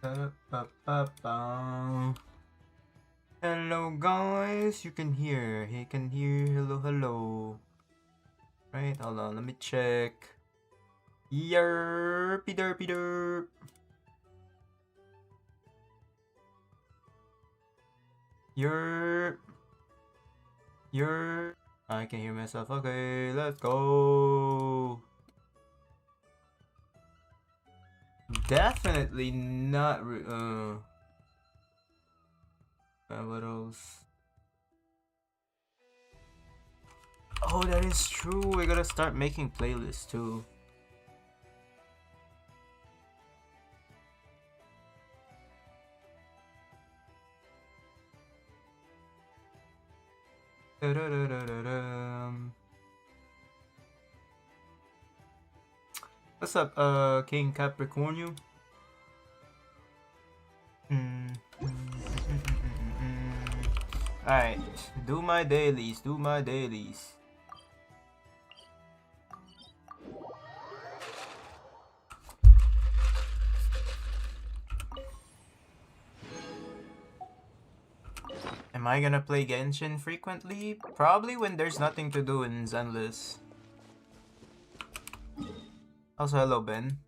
Ba-ba-ba-ba. Hello guys, you can hear. He can hear. Hello, hello. Right, hold on, let me check. Yerpy derpy derp. Yerp. Yerp. I can hear myself. Okay, let's go. Definitely not. What else? Oh, that is true. We gotta start making playlists too. What's up, King Capricornio? Alright, do my dailies, do my dailies. Am I gonna play Genshin frequently? Probably when there's nothing to do in Zenless. Also, hello Ben.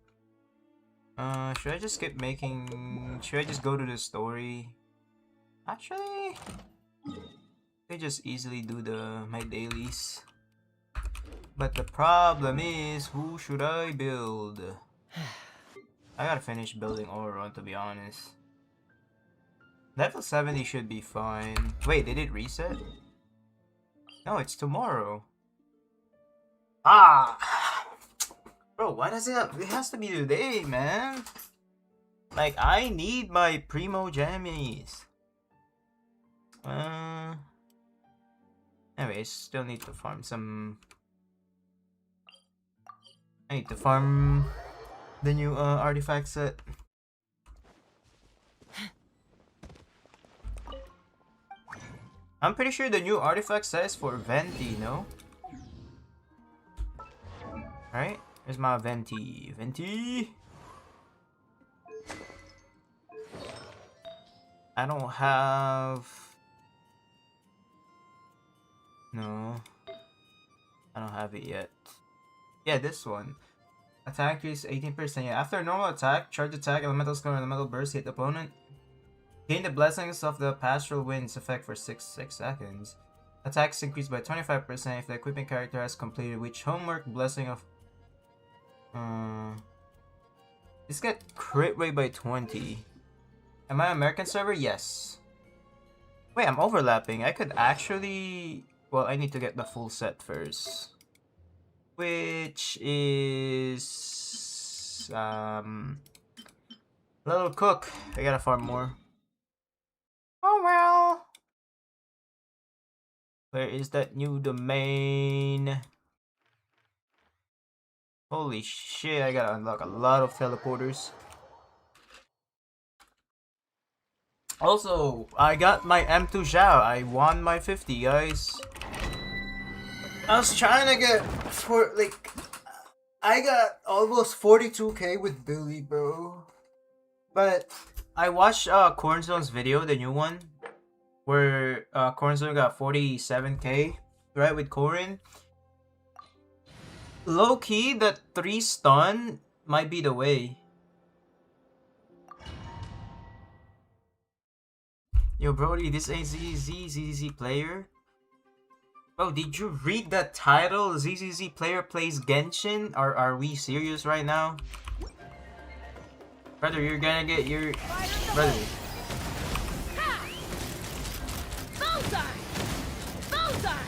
Should I just keep making... Should I just go to the story? Actually... I just easily do my dailies. But the problem is, who should I build? I gotta finish building Auron, to be honest. Level 70 should be fine. Wait, did it reset? No, it's tomorrow. Ah! Bro, why does it have... It has to be today, man. Like, I need my Primo Jammies. Anyways, still need to farm some... I need to farm the new artifact set. I'm pretty sure the new artifact set is for Venti, no? Right? Here's my Venti. Venti! I don't have... No. I don't have it yet. Yeah, this one. Attack increase 18%. Yeah, after a normal attack, charge attack, elemental skill, and elemental burst hit the opponent. Gain the blessings of the pastoral winds effect for 6 seconds. Attacks increased by 25% if the equipping character has completed which homework blessing of... This got crit rate by 20. Am I American server? Yes. Wait, I'm overlapping. I could actually... Well, I need to get the full set first. Which is... Little Cook. I gotta farm more. Oh well. Where is that new domain? Holy shit, I gotta unlock a lot of teleporters. Also, I got my M2 Zhao. I won my 50, guys. I was trying to get for like I got almost 42k with Billy, bro. But I watched Cornzone's video, the new one, where Cornzone got 47k, right, with Corin. Low key, that 3 stun might be the way. Yo, Brody, this ain't ZZZ player. Bro, did you read the title? ZZZ player plays Genshin? Are we serious right now? Brother, you're gonna get your... Brother. Bullseye! Bullseye!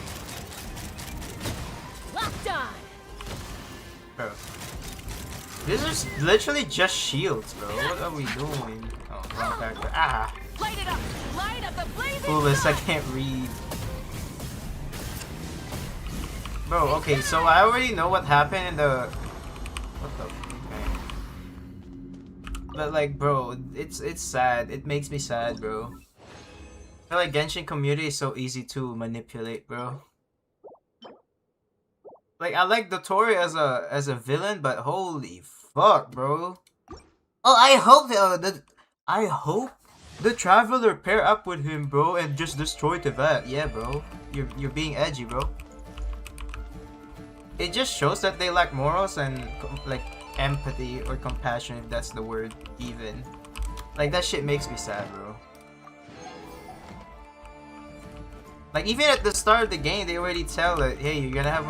Locked on! Bro. This is literally just shields, bro. What are we doing? Oh, wrong character. Ah! Light it up! Light up the blazing Clueless, I can't read. Bro, okay, so I already know what happened in the... What the... Okay. But like, bro, it's sad. It makes me sad, bro. I feel like Genshin community is so easy to manipulate, bro. Like, I like Dotori as a villain, but holy fuck, bro. Oh, I hope I hope the Traveler pair up with him, bro, and just destroy Tevat. Yeah, bro. You're being edgy, bro. It just shows that they lack morals and like empathy or compassion, if that's the word, even. Like, that shit makes me sad, bro. Like, even at the start of the game, they already tell that, hey, you're gonna have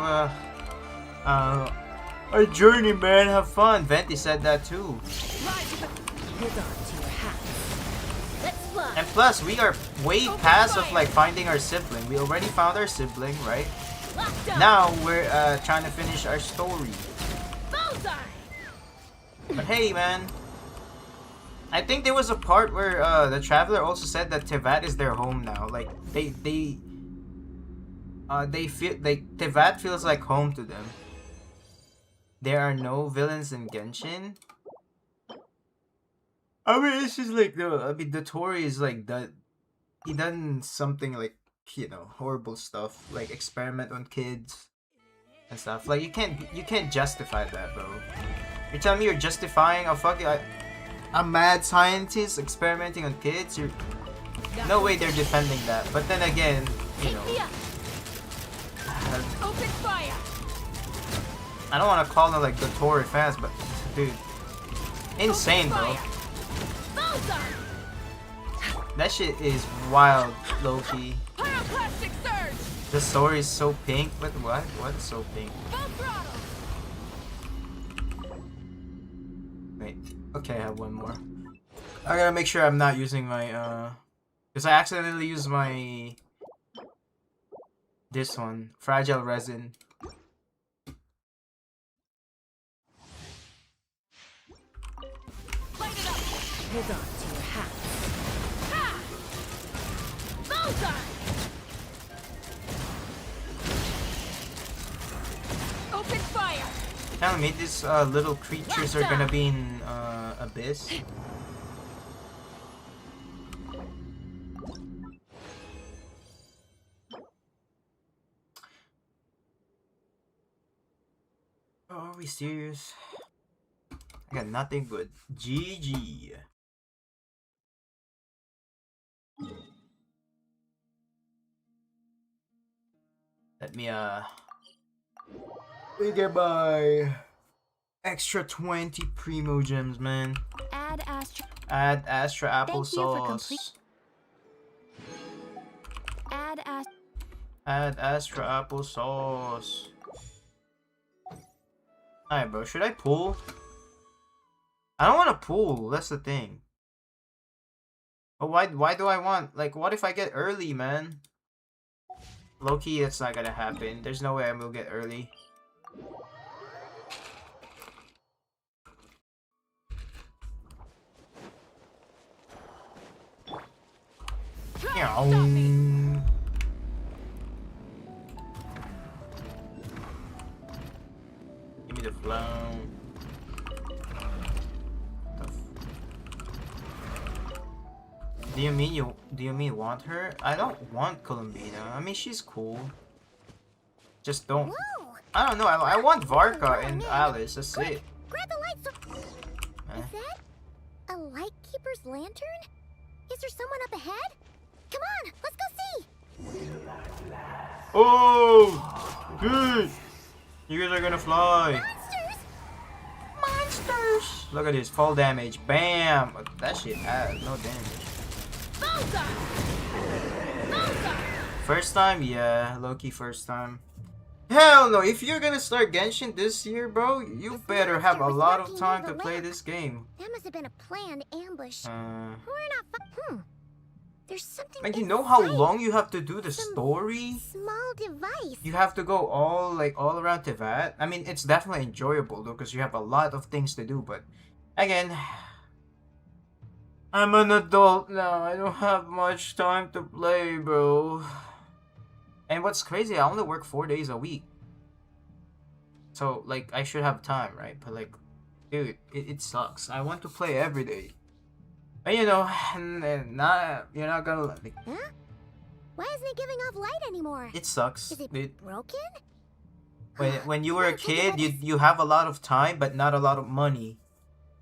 a journey, man. Have fun. Venti said that too. Hold on to your hat. Let's fly. And plus, we are way past of like finding our sibling. We already found our sibling, right? Now we're trying to finish our story. Bullseye. But hey, man, I think there was a part where the Traveler also said that Tevat is their home now. Like they feel like Tevat feels like home to them. There are no villains in Genshin. I mean, it's just like the Tori is like that. He done something like, you know, horrible stuff, like experiment on kids and stuff. Like you can't justify that, bro. You're telling me you're justifying a mad scientist experimenting on kids? No way they're defending that. But then again, you know, Open fire. I don't want to call them like the Tori fans, but dude, insane, bro. Bullseye. That shit is wild, low-key. Pyroclastic surge. The story is so pink. But what? What is so pink? Full throttle. Wait. Okay, I have one more. I gotta make sure I'm not using my because I accidentally used my this one, fragile resin. Light it up. Hold on to your hat. Ha! Bullseye. Open fire. Telling me these little creatures are gonna be in abyss. Oh, are we serious? I got nothing but GG. Let me we get by extra 20 primo gems, man. Add Astra. Add Astra applesauce. Add Astra. Add Astra applesauce. Alright, bro. Should I pull? I don't want to pull. That's the thing. But why do I want? Like, what if I get early, man? Low-key, that's not gonna happen. There's no way I will get early. Stop me. Give me the flow. Do you mean want her? I don't want Columbina. I mean, she's cool. Just don't. Whoa. I don't know. I want Varka and Alice. That's it. Grab the light. Is that a light keeper's lantern? Is there someone up ahead? Come on, let's go see. Oh, dude! You guys are gonna fly. Monsters! Monsters! Look at this. Fall damage. Bam! That shit adds no damage. Bullseye. Bullseye. First time? Yeah, low-key first time. Hell no, if you're gonna start Genshin this year, bro, you better have a lot of time to play this game. That must have been a planned ambush. We're not. There's something. Like, you know how inside. long you have to do the Some story? Small device. You have to go all around Tevat. I mean, it's definitely enjoyable though, because you have a lot of things to do. But again, I'm an adult now. I don't have much time to play, bro. And what's crazy, I only work 4 days a week. So, like, I should have time, right? But, like, dude, it sucks. I want to play every day. But, you know, you're not gonna let me. Huh? Why isn't it giving off light anymore? It sucks, Is it dude. broken? When you were a kid, you have a lot of time, but not a lot of money.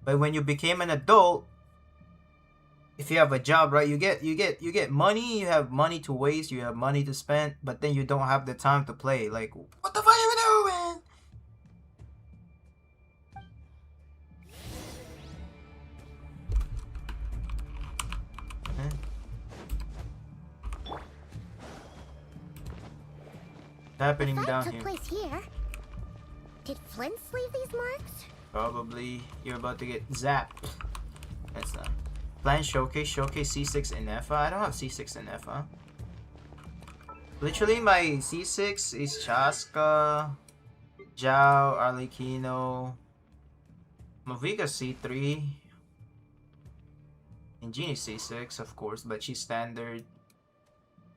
But when you became an adult, if you have a job, right, you get money, you have money to waste, you have money to spend, but then you don't have the time to play. Like, what the fuck are you doing? Happening The fight down took here. place here. Did Flint leave these marks? Probably. You're about to get zapped. That's not. Plan showcase C6 in FA. I don't have C6 in FA. Literally, my C6 is Chaska, Zhao, Arlecchino, Mavica C3, and Genie C6, of course, but she's standard.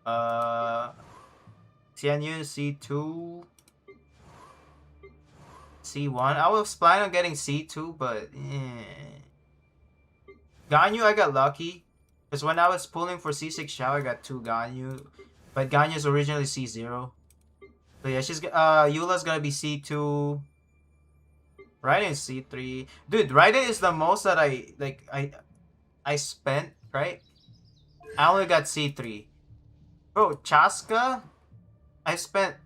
Xianyun C2, C1. I was planning on getting C2, but Ganyu, I got lucky. Because when I was pulling for C6 Xiao, I got 2 Ganyu. But Ganyu's originally C0. So yeah, she's Eula's gonna be C2. Raiden is C3. Dude, Raiden is the most that I spent, right? I only got C3. Bro, Chaska, I spent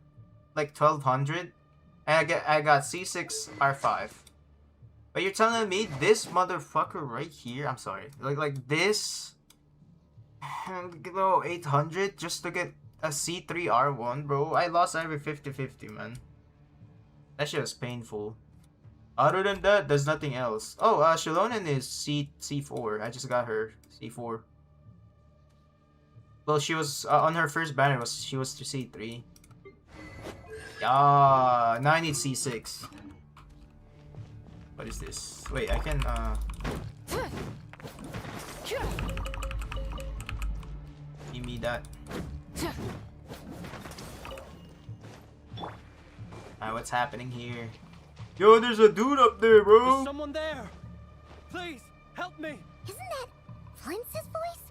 like 1200 and I got C6 R5. But you're telling me this motherfucker right here, I'm sorry, like this, little 800 just to get a C3 R1, bro. I lost every 50-50, man. That shit was painful. Other than that, there's nothing else. Oh, Shilonen is C4. I just got her C4. Well, she was on her first banner. She was to C3. Ah, now I need C6. What is this? Wait, I can give me that. Alright, what's happening here? Yo, there's a dude up there, bro. Is someone there? Please help me. Isn't that Flint's voice?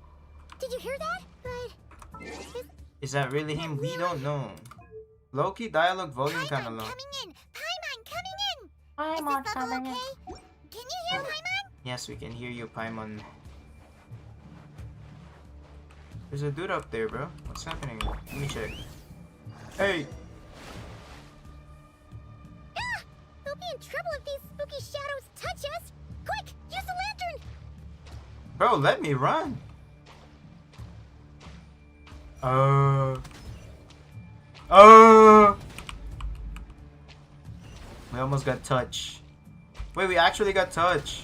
Did you hear that? But Is that really him? We don't know. Low-key dialogue volume kind of Paimon low. coming in. Paimon coming in. Paimon Is this coming level in. okay? Can you hear Paimon? Yes, we can hear you, Paimon. There's a dude up there, bro. What's happening? Let me check. Hey! Ah! We'll be in trouble if these spooky shadows touch us. Quick, use the lantern. Bro, let me run! We almost got touch. Wait, we actually got touch.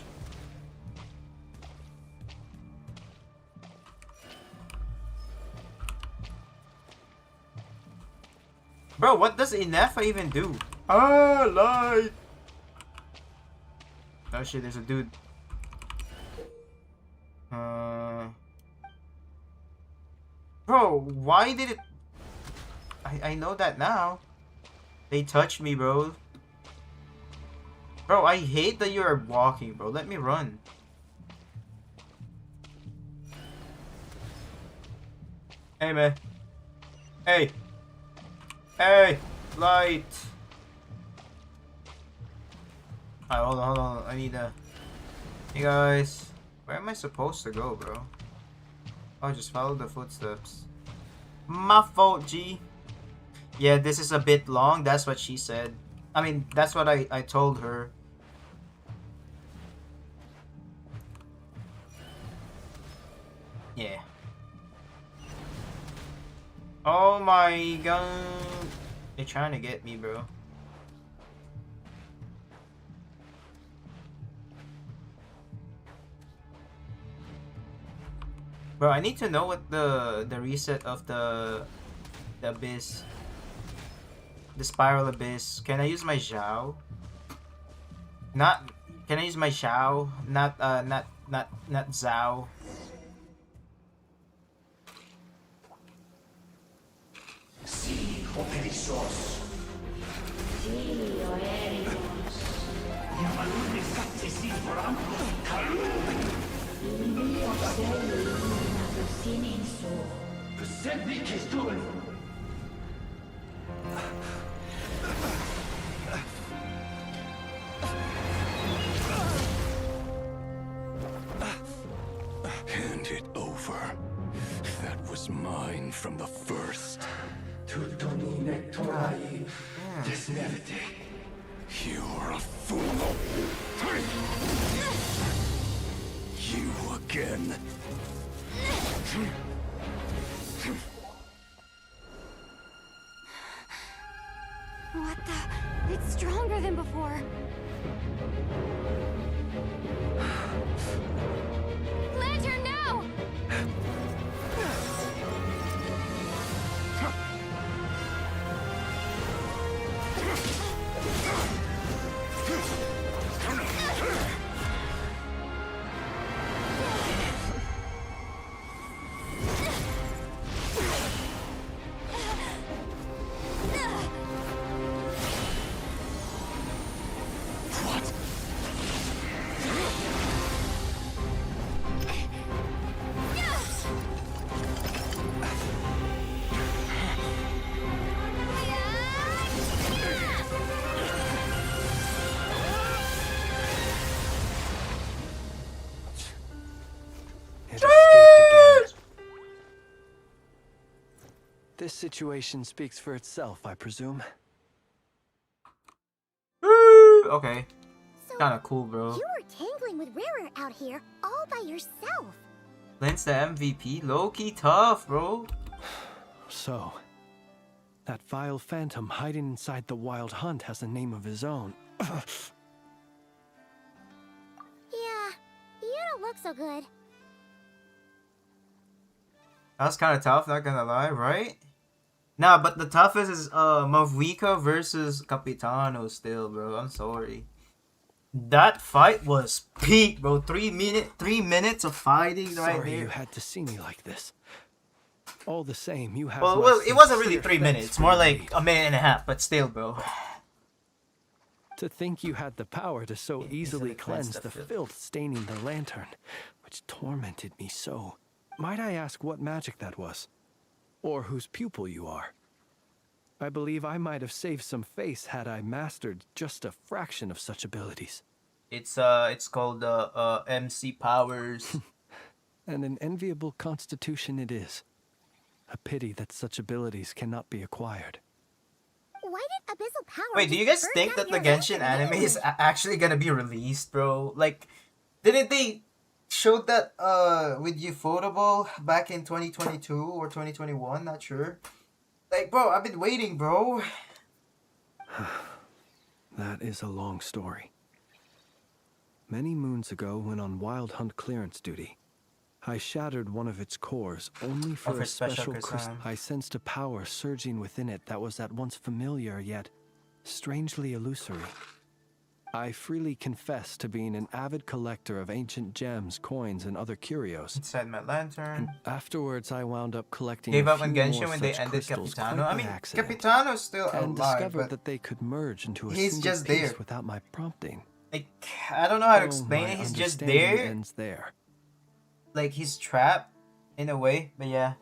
Bro, what does Inefa even do? Light! Oh shit, there's a dude. Bro, why did it... I know that now. They touched me, bro. Bro, I hate that you're walking, bro. Let me run. Hey, man. Hey. Hey. Light. Alright, hold on. I need a... Hey, guys. Where am I supposed to go, bro? Oh, just follow the footsteps. My fault, G. Yeah, this is a bit long. That's what she said. I mean, that's what I told her. Yeah. Oh my god. They're trying to get me, bro. Bro, I need to know what the reset of the abyss, the spiral abyss. Can I use my Zhao? Can I use my Xiao? Not Zhao. over. That was mine from the first. You're a fool. You again. What the? It's stronger than before. Lantern, no! It escaped again. This situation speaks for itself, I presume. Okay. So, Kinda cool, bro. you were tangling with Rarer out here all by yourself. Lynn's the MVP. Low-key tough, bro. So, that vile phantom hiding inside the Wild Hunt has a name of his own. Yeah, you don't look so good. That's kind of tough, not gonna lie, right? Nah, but the toughest is Mavwika versus Capitano still, bro. I'm sorry. That fight was peak, bro. 3 minutes of fighting right Sorry there. you had to see me like this. All the same, you have Well, my it wasn't really sincere 3 thanks minutes, for more your like aid. a minute and a half, but still, bro. To think you had the power to so easily cleanse the filth. filth staining the lantern, which tormented me so. Might I ask what magic that was? Or whose pupil you are? I believe I might have saved some face had I mastered just a fraction of such abilities. It's called MC powers. And an enviable constitution it is. A pity that such abilities cannot be acquired. Why did Abyssal Power Wait, do you just guys burst think out that of the your head Genshin and anime is vanish? actually gonna be released, bro? Like, didn't they show that with Ufotable back in 2022 or 2021? Not sure. Like, bro, I've been waiting, bro. That is a long story. Many moons ago, when on Wild Hunt clearance duty, I shattered one of its cores only for for a special special crystal. crystal. I sensed a power surging within it that was at once familiar yet strangely illusory. I freely confess to being an avid collector of ancient gems, coins, and other curios. Inside my lantern. Afterwards, I wound up collecting Gave a up few on more Genshin when they such ended crystals quite Capitano. I by mean, accident, Capitano's still and alive, discovered but that they could merge into a he's single just piece there. without my prompting. like, I don't know how to Oh, explain my it. He's just understanding there. ends there. Like, he's trapped in a way, but yeah.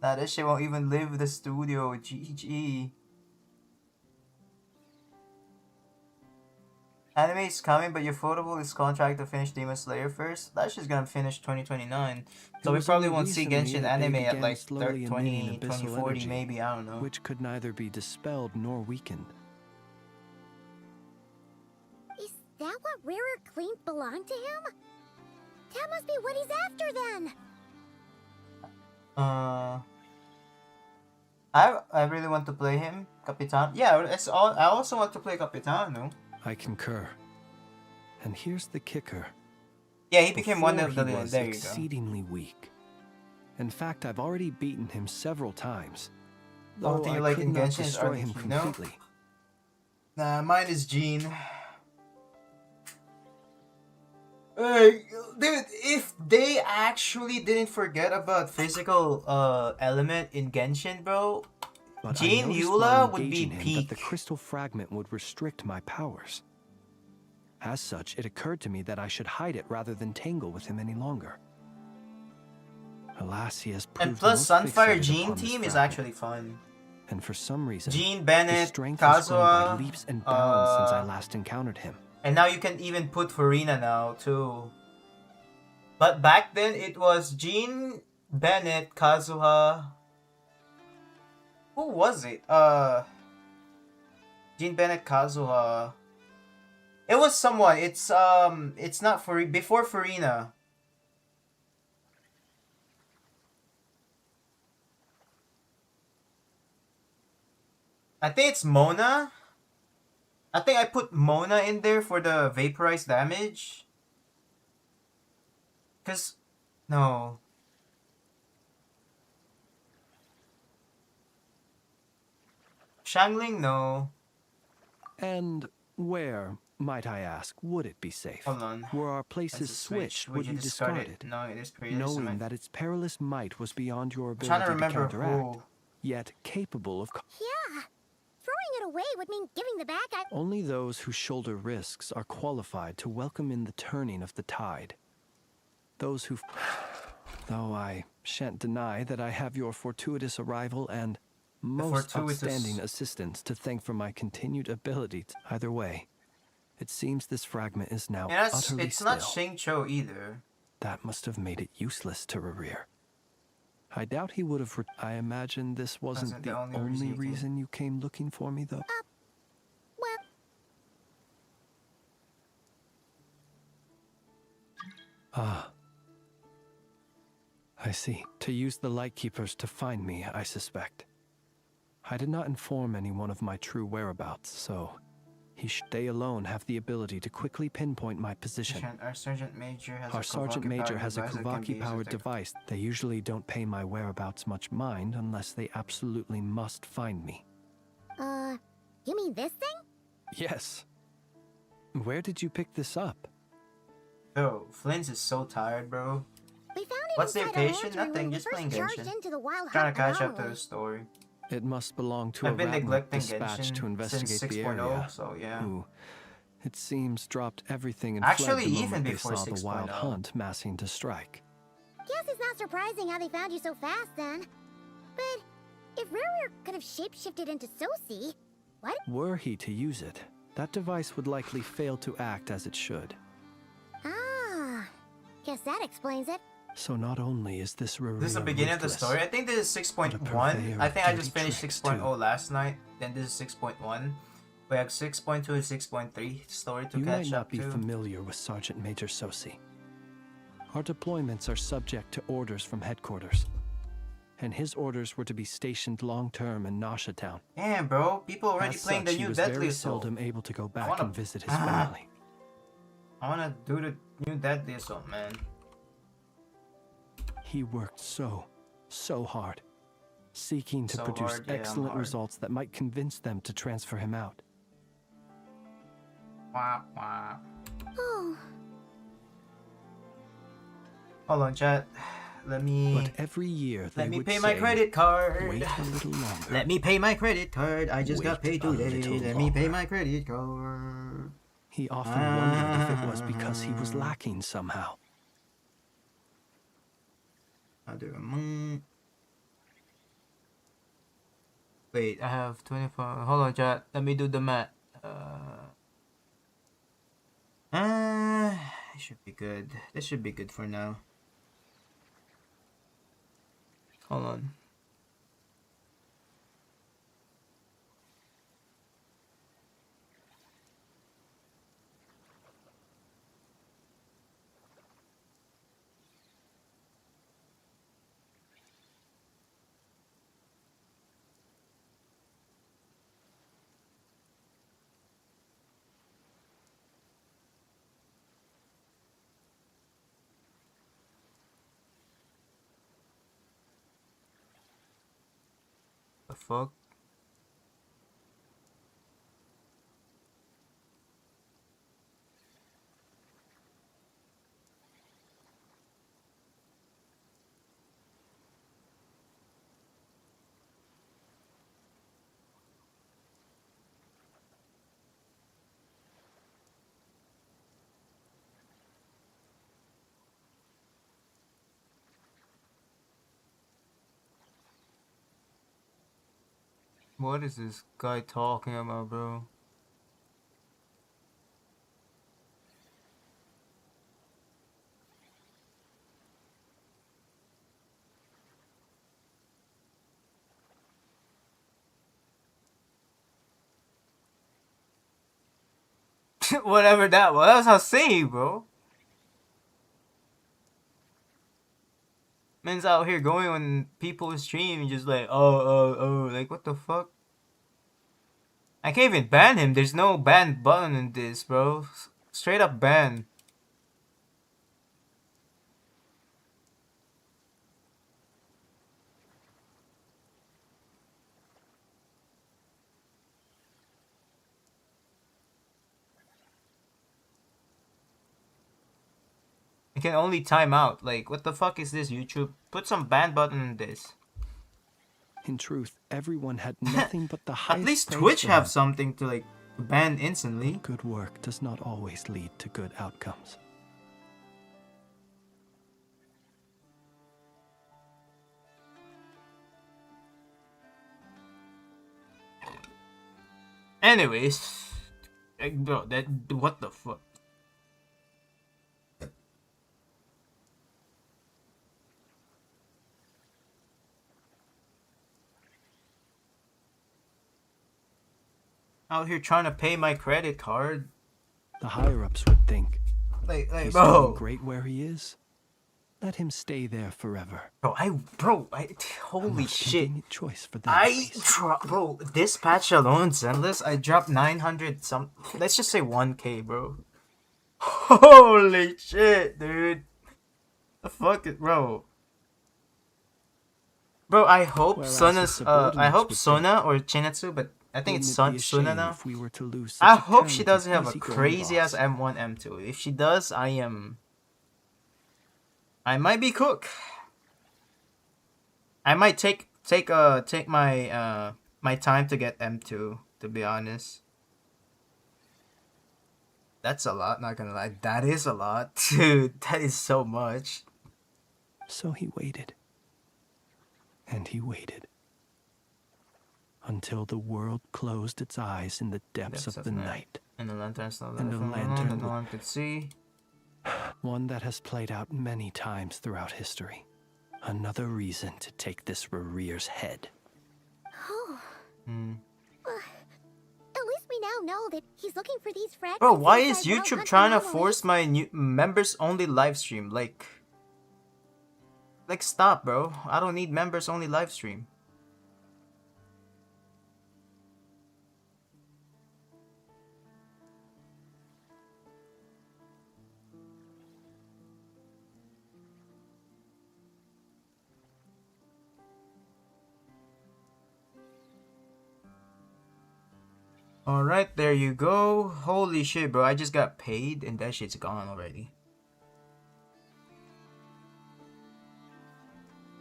Nah, this shit won't even live the studio. GG. Anime is coming, but Ufotable is contract to finish Demon Slayer first. That's just gonna finish 2029. So It we was probably only won't see recently Genshin that they anime at began like slowly emitting 2040 abyssal energy, maybe, I don't know. which could neither be dispelled nor weakened. Is that what Rarer claimed belonged to him? That must be what he's after then. I really want to play him, Capitan. Yeah, it's all. I also want to play Capitano. I concur. And here's the kicker. Yeah, he became one of the. Before he was There you go. exceedingly weak. In fact, I've already beaten him several times. Only Though thing you I like could in not Genshin is destroy him Arlecchino? completely. Nah, mine is Jean. Dude, if they actually didn't forget about physical element in Genshin, bro, But Jean I noticed Eula while would be engaging him peak. that the crystal fragment would restrict my powers. As such, it occurred to me that I should hide it rather than tangle with him any longer. Alas, he has proved and plus most Sunfire fixated Jean upon this team is fragment. actually fun. And for some reason, Jean, his Bennett, strength has grown by Kazuha, leaps and bounds since I last encountered him. and now you can even put Farina now too. But back then it was Jean, Bennett, Kazuha. Who was it? Jean, Bennett, Kazuha. It was someone. It's not for before Farina. I think it's Mona. I think I put Mona in there for the vaporized damage. Cause no. Shangling, no. And where, might I ask, would it be safe? Hold on. Were our That's places a switch. switched, would you discard it? No, it is pretty Knowing that its perilous might was beyond your I'm trying ability to to remember counteract, who. yet capable of... Yeah. Throwing it away would mean giving the back. Only those who shoulder risks are qualified to welcome in the turning of the tide. Those who... Though I shan't deny that I have your fortuitous arrival and most outstanding assistance to thank for my continued ability. Either way, it seems this fragment is now utterly it's still. not Shingcho either. That must have made it useless to Rerir. I doubt he would have... I imagine this wasn't the only reason you came looking for me, though. Well, Ah. I see. To use the Lightkeepers to find me, I suspect. I did not inform anyone of my true whereabouts, so they alone have the ability to quickly pinpoint my position. Our Sergeant Major has a Kuvaki-powered device. They usually don't pay my whereabouts much mind unless they absolutely must find me. you mean this thing? Yes. Where did you pick this up? Bro, Flynn's is so tired, bro. We found it What's the inside our occasion? lantern Nothing, when we just first playing charged Genshin. into the wild Trying to hut catch up to anomaly. the story. It must belong to I've been a neglecting dispatched to Genshin investigate since the 6.0, area. so yeah. Who, it seems, dropped everything and Actually, fled the even moment they before saw the wild 6.0. hunt massing to strike. Guess it's not surprising how they found you so fast then. But if Rerir could have shapeshifted into Sosi, what? Were he to use it, that device would likely fail to act as it should. Ah, guess that explains it. So not only is this Rerir This is the beginning of the ruthless, story. I think this is 6.1. I think I just finished 6.0 last night. Then this is 6.1. We have 6.2 and 6.3 story to you catch might not up be to. familiar with Sergeant Major Sosi. Our deployments are subject to orders from headquarters, and his orders were to be stationed long-term in Nasha Town. Damn, bro. People already As playing such, the he new was Deadly very Assault. seldom able to go back wanna- and visit his family. I wanna do the new Deadly Assault, man. He worked so hard, seeking to So produce hard, yeah, I'm excellent hard. results that might convince them to transfer him out. Wah, wah. Oh, Hold on, chat. Let me But every year they let me would pay my say, credit card. wait a little longer. Let me pay my credit card. I just got Wait paid a today. little Let me pay longer. my credit card. He often wondered if it was because he was lacking somehow. Wait, I have 24. Hold on, chat. Let me do the math. It should be good. This should be good for now. Hold on. The fuck? What is this guy talking about, bro? Whatever that was, I'll say, bro. Man's out here going on people's stream and just like, oh, like what the fuck? I can't even ban him. There's no ban button in this, bro. Straight up ban. I can only time out. Like, what the fuck is this, YouTube? Put some ban button in this. In truth, everyone had nothing but the At highest least praise Twitch for have him. something to like ban instantly. Good work does not always lead to good outcomes. Anyways, bro, that what the fuck? Out here trying to pay my credit card. The higher-ups would think, Like, he's bro. doing great where he is. Let him stay there forever. Holy Most shit. convenient choice for them, at least. Bro, this patch alone, Zenless, I dropped 900 some, let's just say 1k, bro. Holy shit, dude. The fuck is, bro. Bro, I hope Whereas Suna's, his I hope subordinates Suna or Chinatsu, but I think it's Wouldn't it be a Suna shame now. if we were to lose such I a hope she talented, doesn't have a easygoing crazy ass boss. M1, M2. If she does, I might be cook. I might take my my time to get M2, to be honest. That's a lot, not gonna lie. That is a lot, dude. That is so much. So he waited. And he waited. Until the world closed its eyes in the depths of the night. And the lantern's not And lit the from alone lantern that no would- one could see. One that has played out many times throughout history. Another reason to take this Rerere's head. Oh, Hmm. at least we now know that he's looking for these fragments. Bro, why inside is Wild YouTube Hunt trying to anomalies. force my new members only live stream? Like, stop, bro. I don't need members only live stream. Alright, there you go. Holy shit, bro. I just got paid and that shit's gone already.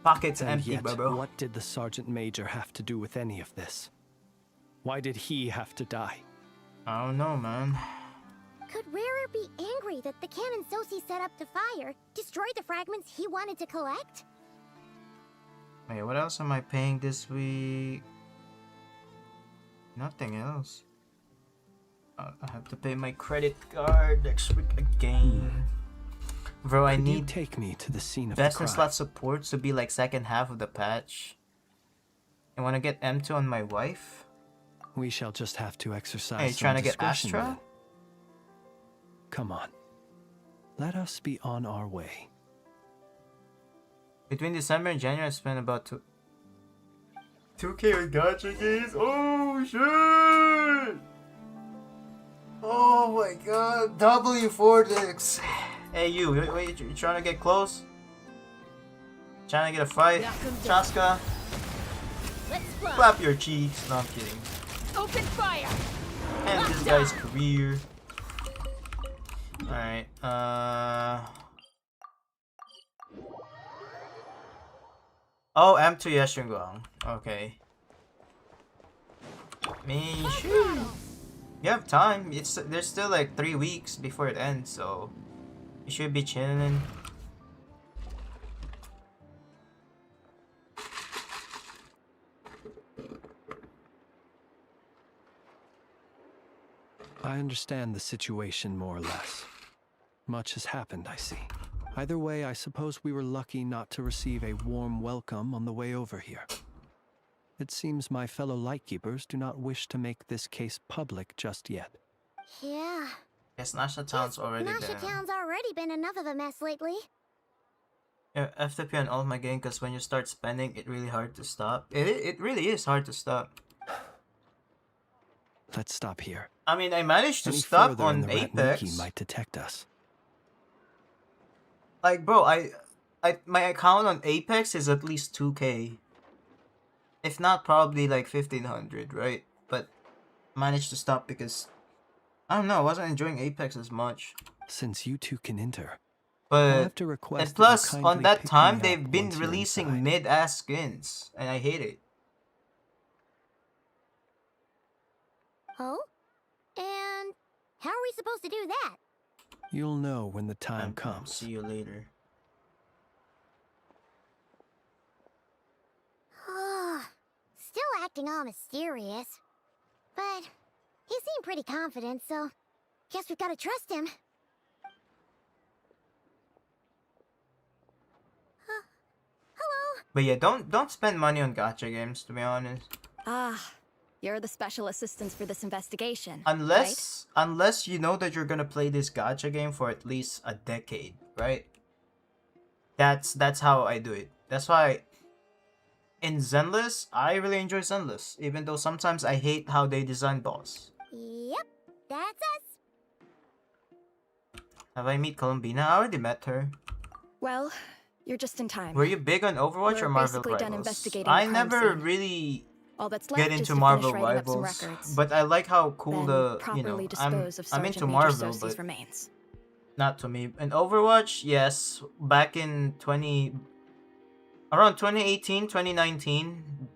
Pockets And empty, yet, bro. what did the Sergeant Major have to do with any of this? Why did he have to die? I don't know, man. Could Rarer be angry that the cannon Sosi set up to fire destroyed the fragments he wanted to collect? Wait, what else am I paying this week? Nothing else. I have to pay my credit card next week again. Bro, I Could you need take me to the scene of best the in crime? slot supports to be like second half of the patch. I want to get M2 on my wife. We shall just have to exercise Hey, some trying to get discretion Astra? then. Come on. Let us be on our way. Between December and January, I spent about 2K on gacha games. Oh shit! Oh my god, W4 Hey you, wait, you trying to get close? Trying to get a fight? Knock 'em down. Chaska, Let's fly. clap your cheeks. No, I'm kidding. Open fire. End this guy's career. Alright, oh, M2 Yashunguang. Okay. Me, shoot. You have time. There's still like 3 weeks before it ends, so you should be chilling. I understand the situation more or less. Much has happened, I see. Either way, I suppose we were lucky not to receive a warm welcome on the way over here. It seems my fellow Lightkeepers do not wish to make this case public just yet. Yeah, Yes, Nasha Town's already Nasha been. Town's already been enough of a mess lately. Yeah, FTP on all my game because when you start spending, it really hard to stop. It really is hard to stop. Let's stop here. I mean, I managed to Any stop further on and the Apex. Ratniki might detect us. Like, bro, my account on Apex is at least 2K. If not, probably like 1500, right? But managed to stop because I don't know, I wasn't enjoying Apex as much. Since you two can enter, I'll But have to request and that you plus, on kindly that pick time, me they've up been once you're releasing inside. mid-ass skins, and I hate it. Oh? And how are we supposed to do that? You'll know when the time comes. See you later. Still acting all mysterious. But he seemed pretty confident, so guess we've got to trust him. Hello? But yeah, don't spend money on gacha games, to be honest. Ah, you're the special assistants for this investigation. Unless you know that you're gonna play this gacha game for at least a decade, right? That's how I do it. That's why in Zenless, I really enjoy Zenless, even though sometimes I hate how they design boss. Yep, that's us. Have I met Columbina? I already met her. Well, you're just in time. Were you big on Overwatch We're or Marvel basically done Rivals? investigating I the crime never scene. really All that's left get is into to Marvel finish writing up some Rivals, records. but I like how cool then you know, properly dispose of I'm Sergeant into Major Marvel, Sosie's but remains. not to me. In Overwatch, yes, back in around 2018, 2019,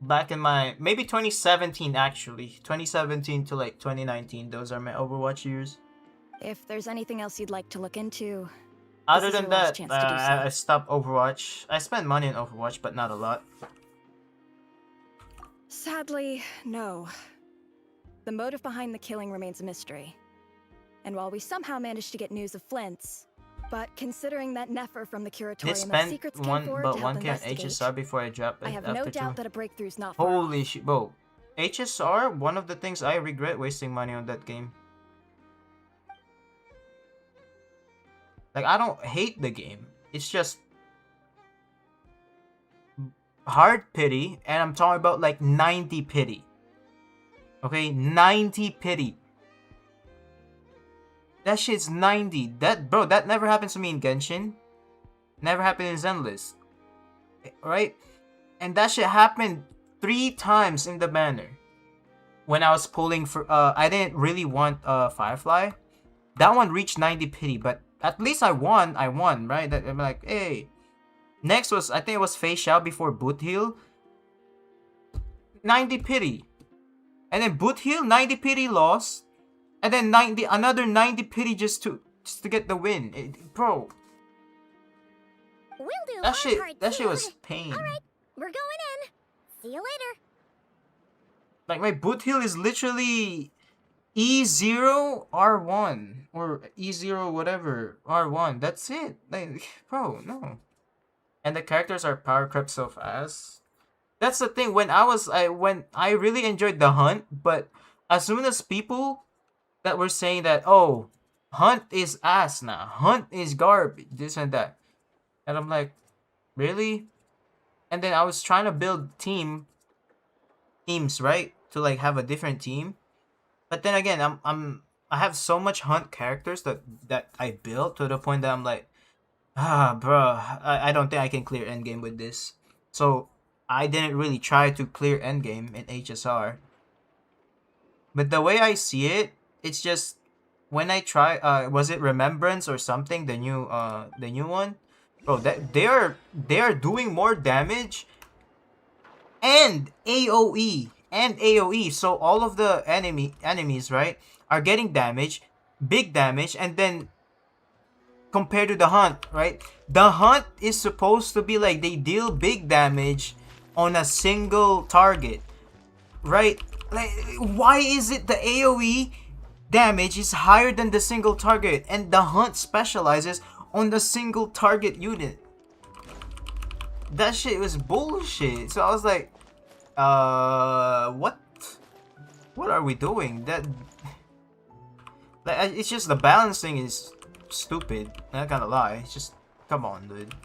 back in my, maybe 2017 actually, 2017 to like 2019, those are my Overwatch years. If there's anything else you'd like to look into, Other is than your last that, chance to do so. I stopped Overwatch. I spent money on Overwatch, but not a lot. sadly, no. The motive behind the killing remains a mystery. And while we somehow managed to get news of Flint's, but considering that Nefer from the They Curatorium of spent Secrets came forward to help 1K on investigate, HSR before I dropped it. I have after no doubt 2. that a breakthrough's not far off. Holy shit, bro. HSR, one of the things I regret wasting money on that game. Like, I don't hate the game. It's just hard pity, and I'm talking about like 90 pity. Okay, 90 pity. That shit's 90. Bro, that never happens to me in Genshin. Never happened in Zenless. Right? And that shit happened 3 times in the banner. When I was pulling for I didn't really want Firefly. That one reached 90 pity, but at least I won, right? That I'm like, hey. Next was, I think it was Fei Xiao before Boot Heal. 90 pity. And then Boot Heal, 90 pity loss. And then another 90 pity just to get the win. Bro. We'll do That our shit part too. was pain. Alright, we're going in. See you later. Like, my Boot Heal is literally E0 R1 or E0 whatever R1. That's it. Like, bro, no. And the characters are power crept so fast. That's the thing. When I really enjoyed the hunt, but as soon as people that were saying that, oh, hunt is ass now, hunt is garbage, this and that, and I'm like, really? And then I was trying to build teams, right, to like have a different team. But then again, I have so much hunt characters that I built to the point that I'm like, bro, I don't think I can clear endgame with this. So I didn't really try to clear endgame in HSR. But the way I see it, it's just when I try, was it Remembrance or something, the new one, bro, that they are doing more damage and AOE. So all of the enemies, right, are getting damage, big damage, and then compared to the hunt, right? The hunt is supposed to be like they deal big damage on a single target, right? Like, why is it the AOE damage is higher than the single target and the hunt specializes on the single target unit? That shit was bullshit. So I was like, what are we doing? Like, it's just the balancing is stupid. Not gonna lie. It's just, come on, dude.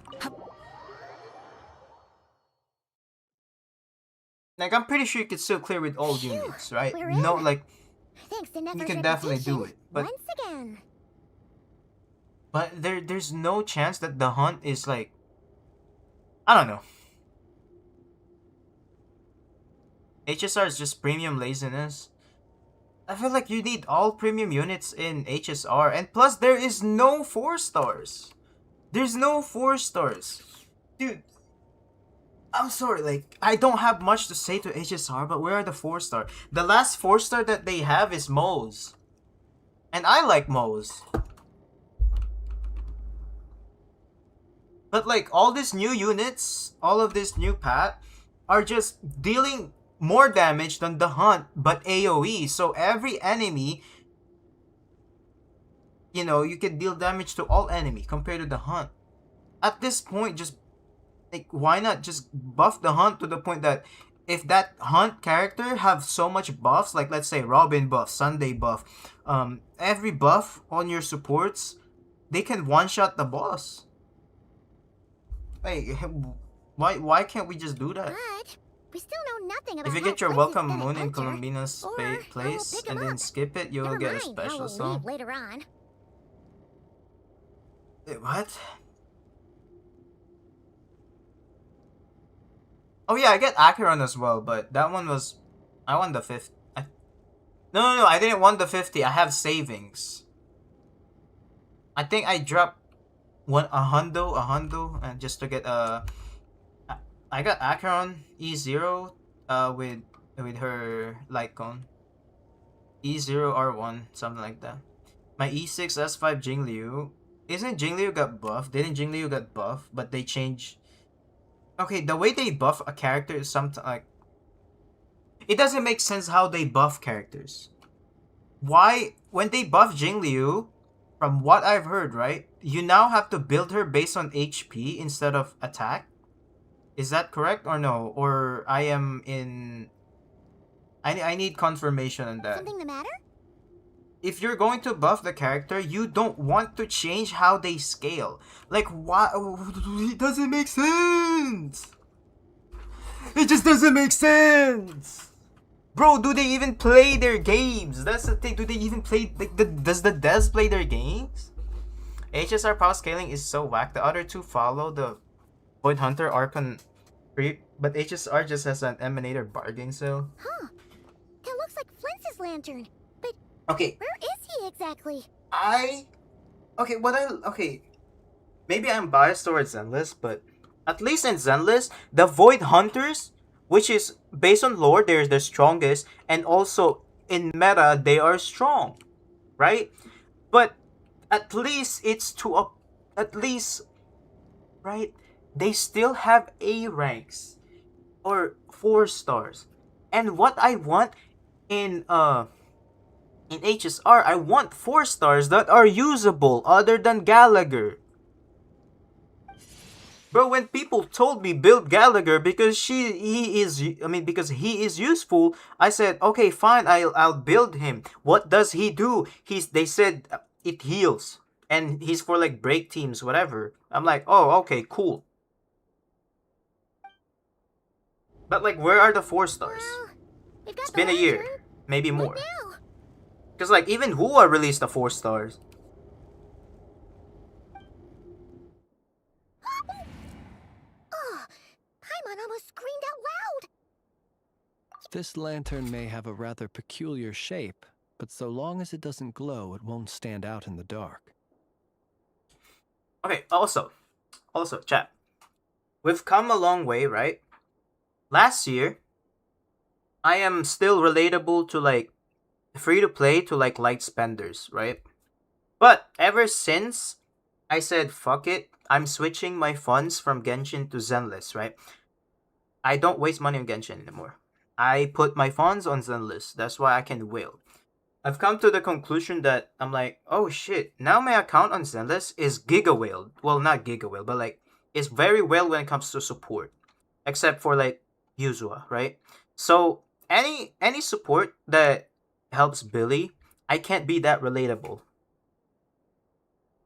Like, I'm pretty sure you could still clear with all Phew, units, right? we're No, in. like, Thanks to you Nefer's can definitely do reputation, it, but once again. there's no chance that the hunt is like, I don't know. HSR is just premium laziness. I feel like you need all premium units in HSR, and plus there is no 4 stars. There's no 4 stars. Dude, I'm sorry, like, I don't have much to say to HSR, but where are the 4 star? The last 4 star that they have is Moe's. And I like Moe's. But like, all these new units, all of this new pat, are just dealing more damage than the hunt, but AoE. So every enemy, you know, you can deal damage to all enemy compared to the hunt. At this point, just like, why not just buff the hunt to the point that if that hunt character have so much buffs, like let's say Robin buff, Sunday buff, every buff on your supports, they can one shot the boss. Like, why can't we just do that? But we still know nothing about If you how get your Flint is welcome gonna moon in enter, Columbina's or how we'll place pick and 'em then up. skip it, you'll Never get a mind how special we'll song. leave later on. Wait, what? Oh yeah, I get Acheron as well, but that one was, I won the 50. No, I didn't want the 50. I have savings. I think I dropped a hundo, and just to get I got Acheron E0 with her light cone. E0 R1, something like that. My E6 S5 Jingliu. Isn't Jingliu got buffed? Didn't Jingliu got buffed? But they changed. Okay, the way they buff a character is something like, it doesn't make sense how they buff characters. Why, when they buff Jingliu, from what I've heard, right, you now have to build her based on HP instead of attack? Is that correct or no? Or I am in... I need confirmation on that. Something the matter? If you're going to buff the character, you don't want to change how they scale. Like, why? It doesn't make sense. It just doesn't make sense. Bro, do they even play their games? That's the thing. Do they even play, like, does the devs play their games? HSR power scaling is so whack. The other two follow the Void Hunter Archon creep, but HSR just has an Emanator bargain sale. Huh. That looks like Flint's lantern. But Okay, where is he exactly? okay, maybe I'm biased towards Zenless, but at least in Zenless, the Void Hunters, which is based on lore, they're the strongest, and also in meta, they are strong, right? But at least it's at least, right? They still have A ranks or 4 stars. And what I want in HSR, I want 4 stars that are usable other than Gallagher. Bro, when people told me build Gallagher because he is useful, I said, okay, fine, I'll build him. What does he do? They said it heals and he's for like break teams, whatever. I'm like, oh, okay, cool. But like, where are the 4 stars? Well, we've got It's the been a year, lantern. maybe more. What now? Because like, even Hua released the 4 stars. Oh, Paimon almost screamed out loud. This lantern may have a rather peculiar shape, but so long as it doesn't glow, it won't stand out in the dark. Okay, also, chat. We've come a long way, right? Last year, I am still relatable to like free to play to like light spenders, right? But ever since I said fuck it, I'm switching my funds from Genshin to Zenless, right? I don't waste money on Genshin anymore. I put my funds on Zenless. That's why I can whale. I've come to the conclusion that I'm like, oh shit, now my account on Zenless is giga whaled. Well, not giga whale, but like, it's very well when it comes to support. Except for like Yuzua, right? So any support that helps Billy, I can't be that relatable.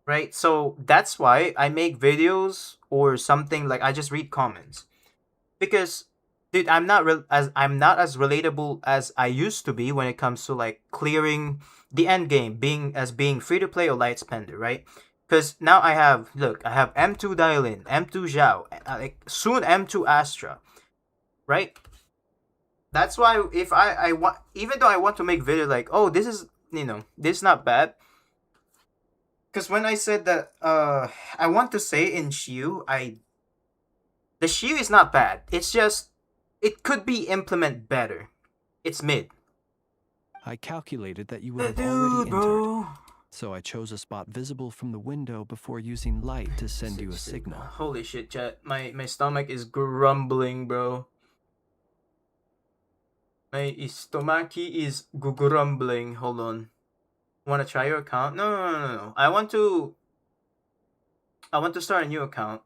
Right? So that's why I make videos or something like I just read comments. Because dude, I'm not as relatable as I used to be when it comes to like clearing the end game, being free to play or light spender, right? Because now I have M2 Dialin, M2 Zhao, like soon M2 Astra, right? That's why if I want, even though I want to make video like, oh, this is, this is not bad. Because when I said that I want to say in Shiu, the Shiu is not bad. It's just it could be implemented better. It's mid. I calculated that you would have already Dude, entered, bro. so I chose a spot visible from the window before using light to send you a signal. Holy shit, chat. My stomach is grumbling, bro. My stomach is grumbling. Hold on. Want to try your account? No. I want to start a new account.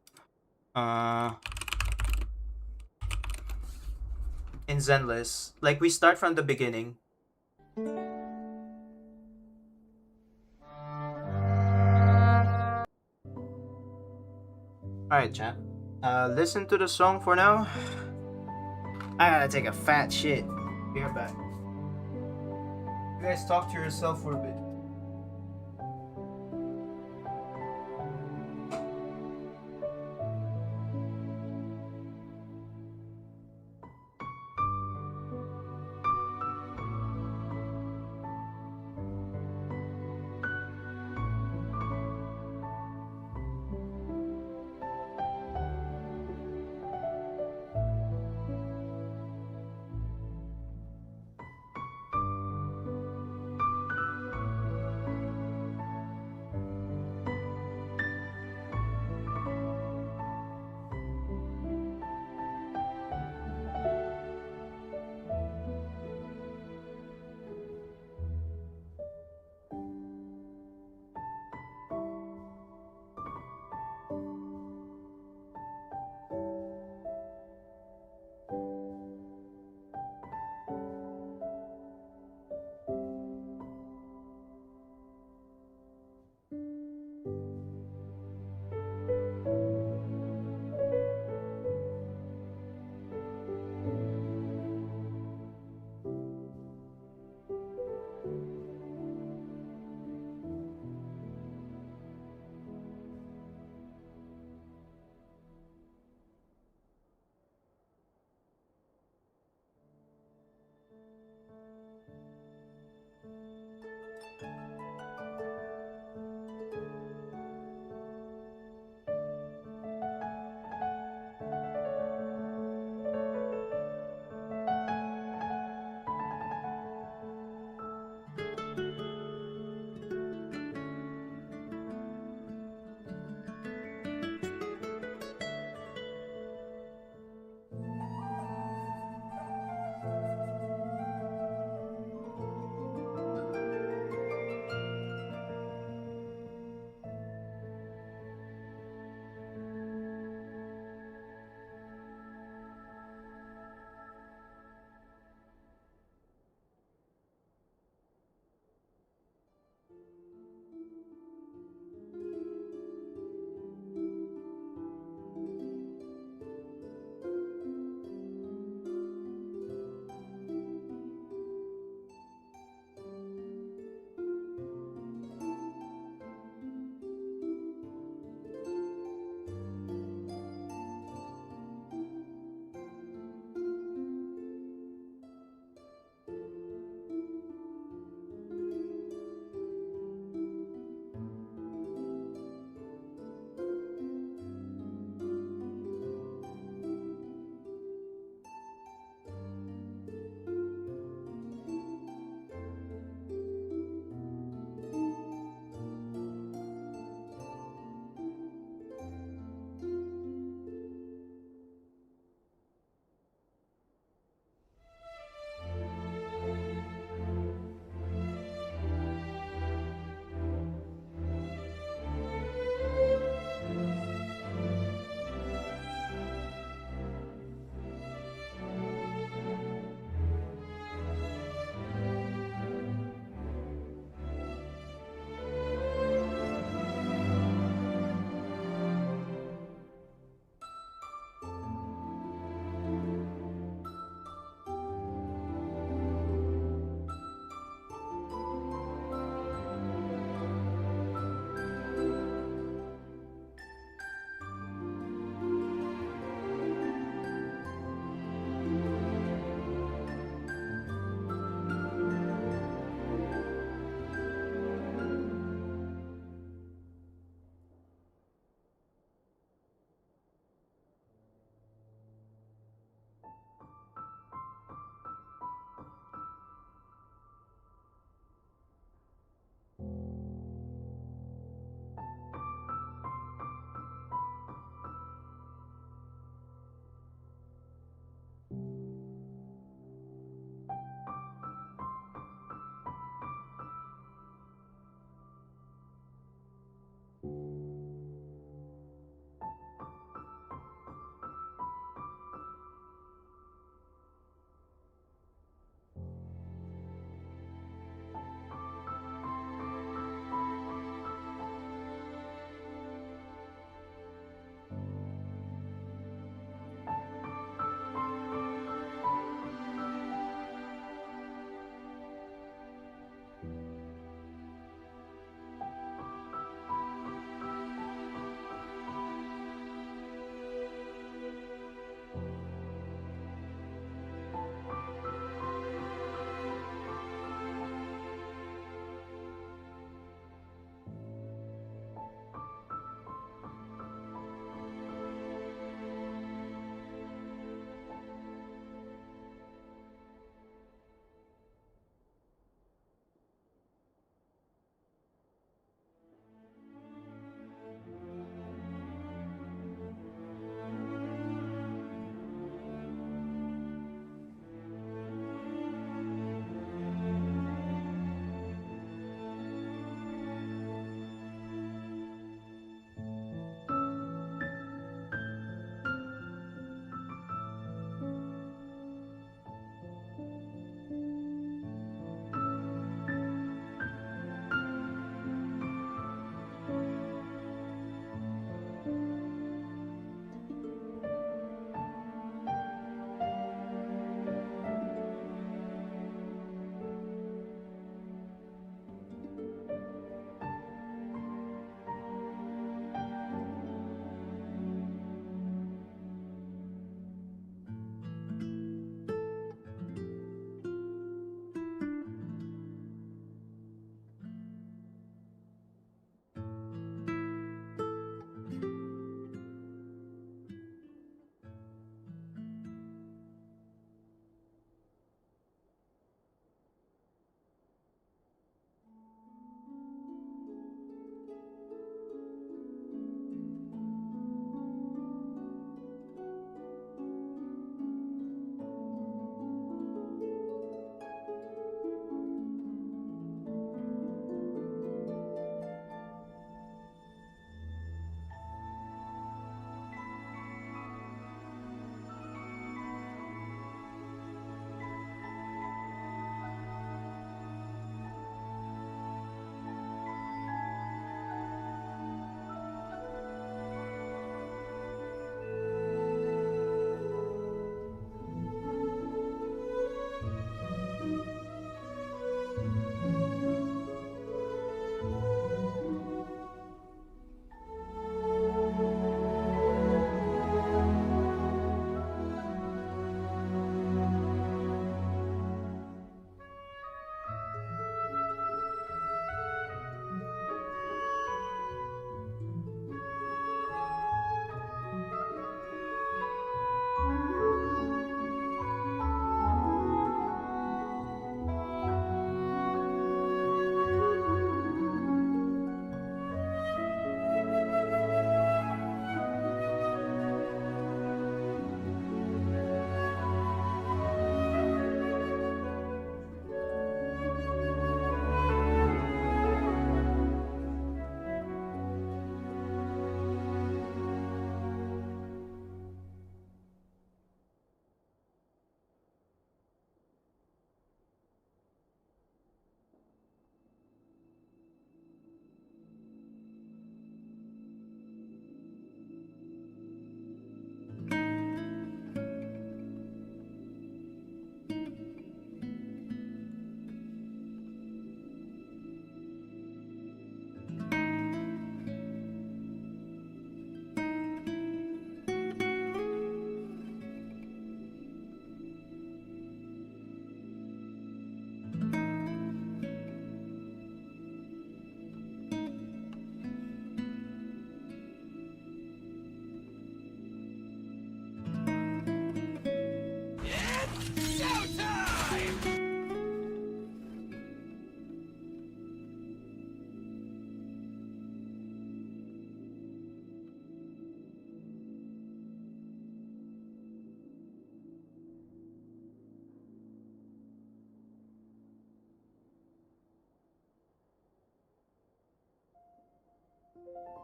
In Zenless. Like we start from the beginning. Alright, chat. Listen to the song for now. I gotta take a fat shit. Be right back. You guys talk to yourself for a bit.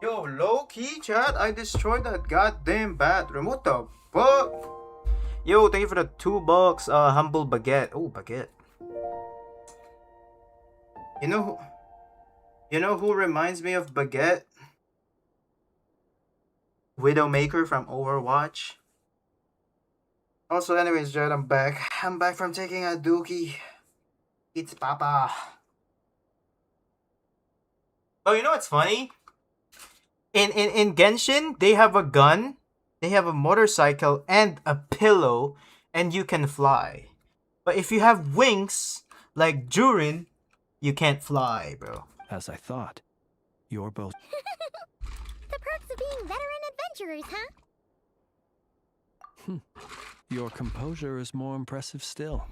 Yo, low key, chat. I destroyed that goddamn bathroom. What the fuck? Yo, thank you for the $2. Humble baguette. Oh, baguette. You know who reminds me of baguette? Widowmaker from Overwatch. Also, anyways, Jared, I'm back. I'm back from taking a dookie. It's Papa. Oh, you know what's funny? In Genshin, they have a gun, they have a motorcycle, and a pillow, and you can fly. But if you have wings, like Jurin, you can't fly, bro. As I thought, you're both... The perks of being veteran adventurers, huh? Your composure is more impressive still.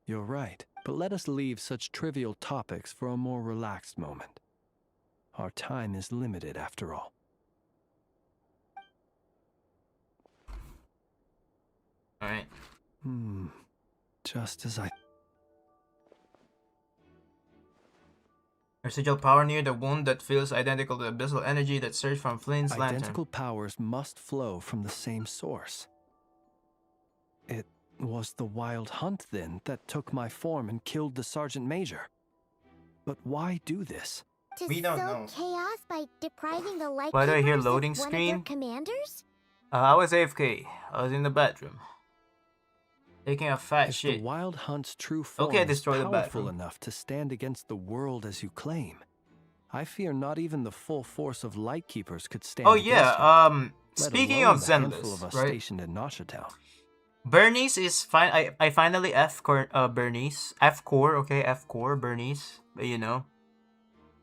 You're right, but let us leave such trivial topics for a more relaxed moment. Our time is limited after all. Alright. Just as I... Residual power near the wound that feels identical to the abyssal energy that surged from Flynn's lantern. Identical powers must flow from the same source. It was the wild hunt, then, that took my form and killed the Sergeant Major. But why do this? To We don't sow know. chaos by depriving the light Why do I hear keepers of loading one of screen? their commanders? I was AFK. I was in the bathroom. Taking a fat If shit. the wild hunt's true form Okay, is destroy the powerful bathroom. enough to stand against the world as you claim, I fear not even the full force of Lightkeepers could stand Oh against yeah, you, let speaking alone of the handful of Zenless, us right? stationed in Nasha Town. Bernice is fine. I finally F-core Bernice. F-core, okay, F-core Bernice. But you know.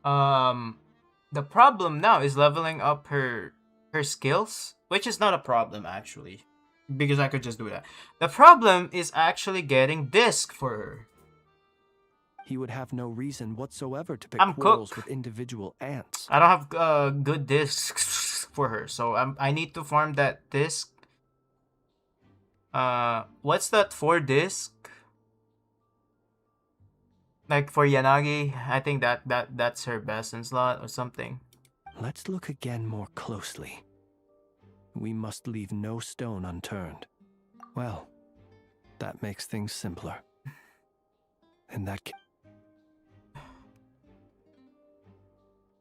The problem now is leveling up her skills, which is not a problem actually, because I could just do that. The problem is actually getting disc for her. He would have no reason whatsoever to pick I'm quarrels cook. with individual ants. I don't have good discs for her, so I need to farm that disc. What's that for disc? Like for Yanagi, I think that's her best in slot or something. Let's look again more closely. We must leave no stone unturned. Well, that makes things simpler. In that case,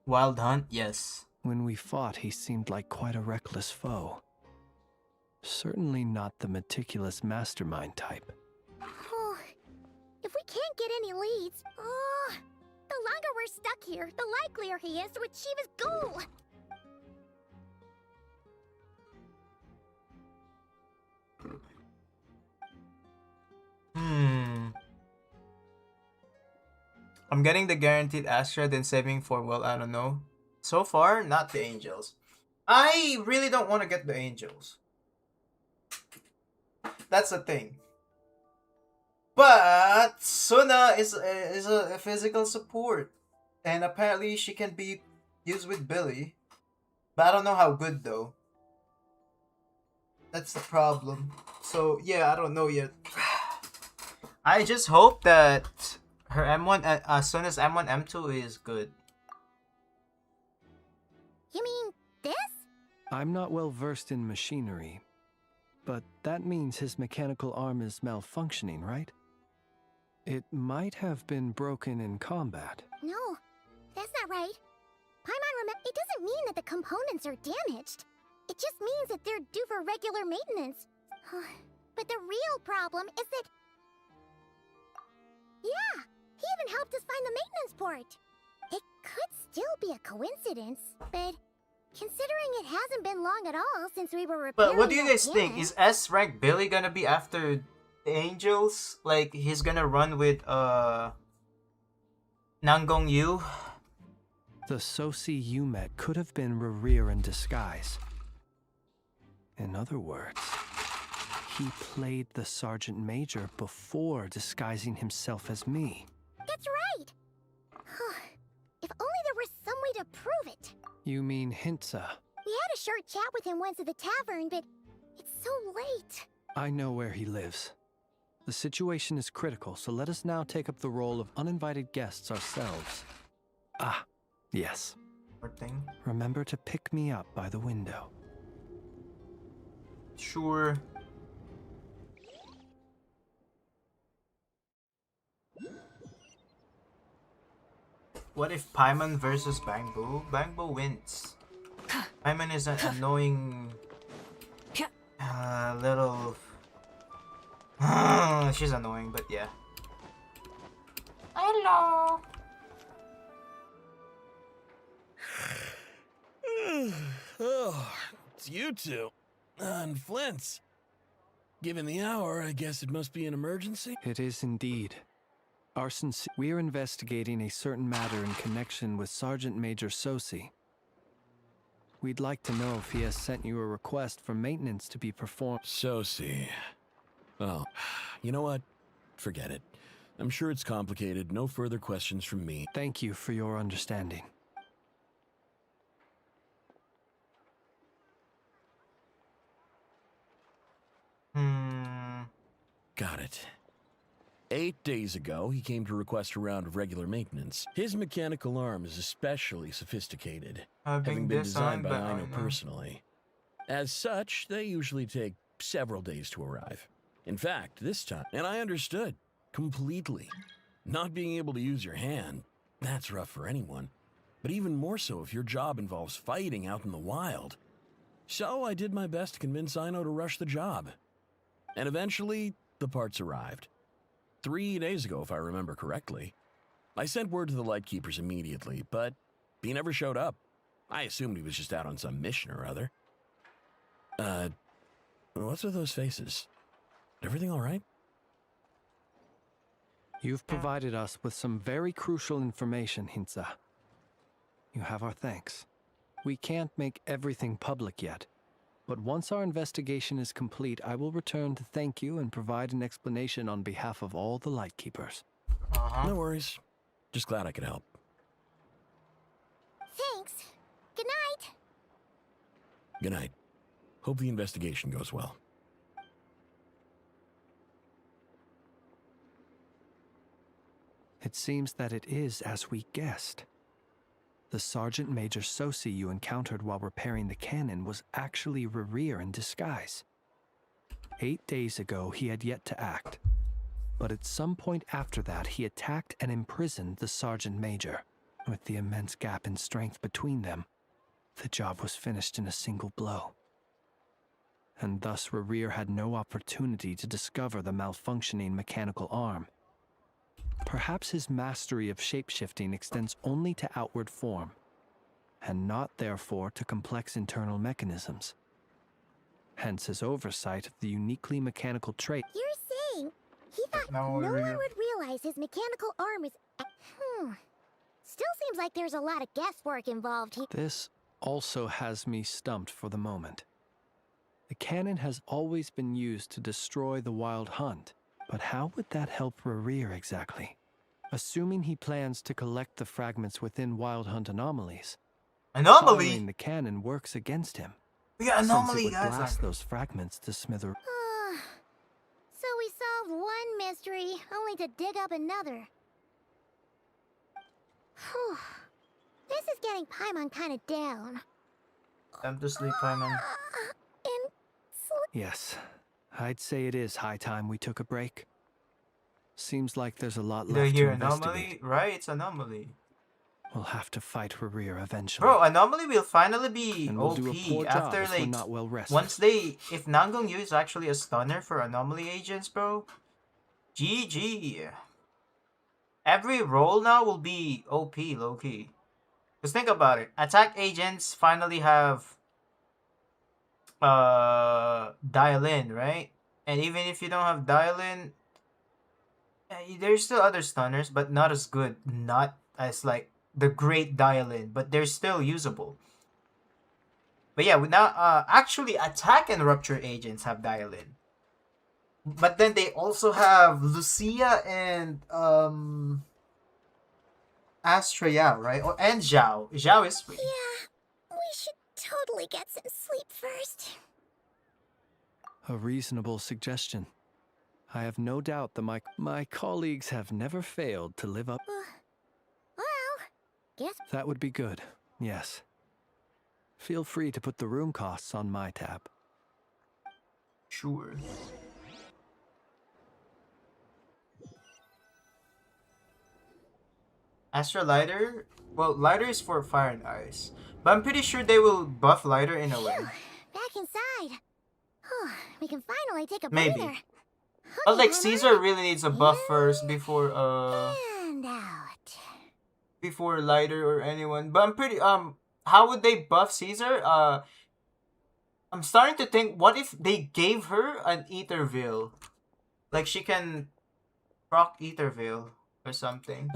Wild Hunt, yes. when we fought, he seemed like quite a reckless foe. Certainly not the meticulous mastermind type. Oh, if we can't get any leads, the longer we're stuck here, the likelier he is to achieve his goal. I'm getting the guaranteed Astra, then saving for, well, I don't know. So far, not the Angels. I really don't want to get the Angels. That's the thing. But Suna is a physical support, and apparently she can be used with Billy. But I don't know how good though. That's the problem. So yeah, I don't know yet. I just hope that her M1, Suna's M1, M2 is good. You mean this? I'm not well versed in machinery, but that means his mechanical arm is malfunctioning, right? It might have been broken in combat. No, that's not right. Paimon, it doesn't mean that the components are damaged. It just means that they're due for regular maintenance. But the real problem is that... Yeah, he even helped us find the maintenance port. It could still be a coincidence, but considering it hasn't been long at all since we were repairing But what do you that guys think? cannon- Is S rank Billy gonna be after the Angels? Like he's gonna run with Nangong Yu? The Sosi you met could have been Rerir in disguise. In other words, he played the Sergeant Major before disguising himself as me. That's right! If only there was some way to prove it. You mean Hintsa? We had a short chat with him once at the tavern, but it's so late. I know where he lives. The situation is critical, so let us now take up the role of uninvited guests ourselves. Ah, yes. Or thing. Remember to pick me up by the window. Sure. What if Paimon versus Bangbo? Bangbo wins. Paimon is an annoying little. She's annoying, but yeah. Hello. Oh, it's you two. And Flint's. Given the hour, I guess it must be an emergency? It is indeed. We are investigating a certain matter in connection with Sergeant Major Sosi. We'd like to know if he has sent you a request for maintenance to be performed. Sosi. Oh, you know what? Forget it. I'm sure it's complicated. No further questions from me. Thank you for your understanding. Got it. 8 days ago, he came to request a round of regular maintenance. His mechanical arm is especially sophisticated, having been designed by Aino personally. As such, they usually take several days to arrive. In fact, this time, and I understood completely. Not being able to use your hand, that's rough for anyone. But even more so if your job involves fighting out in the wild. So I did my best to convince Aino to rush the job. And eventually, the parts arrived. 3 days ago, if I remember correctly. I sent word to the Lightkeepers immediately, but he never showed up. I assumed he was just out on some mission or other. What's with those faces? Everything all right? You've provided us with some very crucial information, Hintsa. You have our thanks. We can't make everything public yet, but once our investigation is complete, I will return to thank you and provide an explanation on behalf of all the Lightkeepers. No worries. Just glad I could help. Thanks. Good night. Good night. Hope the investigation goes well. It seems that it is as we guessed. The Sergeant Major Sosi you encountered while repairing the cannon was actually Rerir in disguise. 8 days ago, he had yet to act. But at some point after that, he attacked and imprisoned the Sergeant Major. With the immense gap in strength between them, the job was finished in a single blow. And thus Rerir had no opportunity to discover the malfunctioning mechanical arm. Perhaps his mastery of shapeshifting extends only to outward form, and not therefore to complex internal mechanisms. Hence his oversight of the uniquely mechanical trait. You're saying he thought no one would realize his mechanical arm is... Still seems like there's a lot of guesswork involved here. This also has me stumped for the moment. The cannon has always been used to destroy the Wild Hunt, but how would that help Rerir exactly? Assuming he plans to collect the fragments within Wild Hunt anomalies. Anomaly? The cannon works against him. We got anomaly, since it would guys. blast those fragments to smither. So we solved one mystery, only to dig up another. Whew. This is getting Paimon kind of down. Time to sleep, Paimon. And Yes, I'd say it is high time we took a break. Seems like there's a lot left to investigate. Anomaly? Right, it's anomaly. We'll have to fight Rerir eventually. Bro, anomaly will finally be and we'll OP do a poor after job if we're like not well rested. once they if Nangong Yu is actually a stunner for anomaly agents, bro. GG. Every role now will be OP low key. Cause think about it. Attack agents finally have dial in, right? And even if you don't have dial in, there's still other stunners, but not as good. Not as like the great dial in, but they're still usable. But yeah, now actually attack and rupture agents have dial in. But then they also have Lucia and Astra Yao, right? Oh, and Zhao. Zhao is free. yeah, we should totally get some sleep first. A reasonable suggestion. I have no doubt that my colleagues have never failed to live up. Well, guess That would be good. Yes. Feel free to put the room costs on my tab. Sure. Astral Lighter? Well, Lighter is for fire and ice. But I'm pretty sure they will buff Lighter in a way. Back inside. We can finally take a Maybe. breather. But like Paimon. Caesar really needs a buff first before And out. before Lighter or anyone. But I'm pretty how would they buff Caesar? I'm starting to think, what if they gave her an Ether Veil? Like she can proc Ether Veil or something.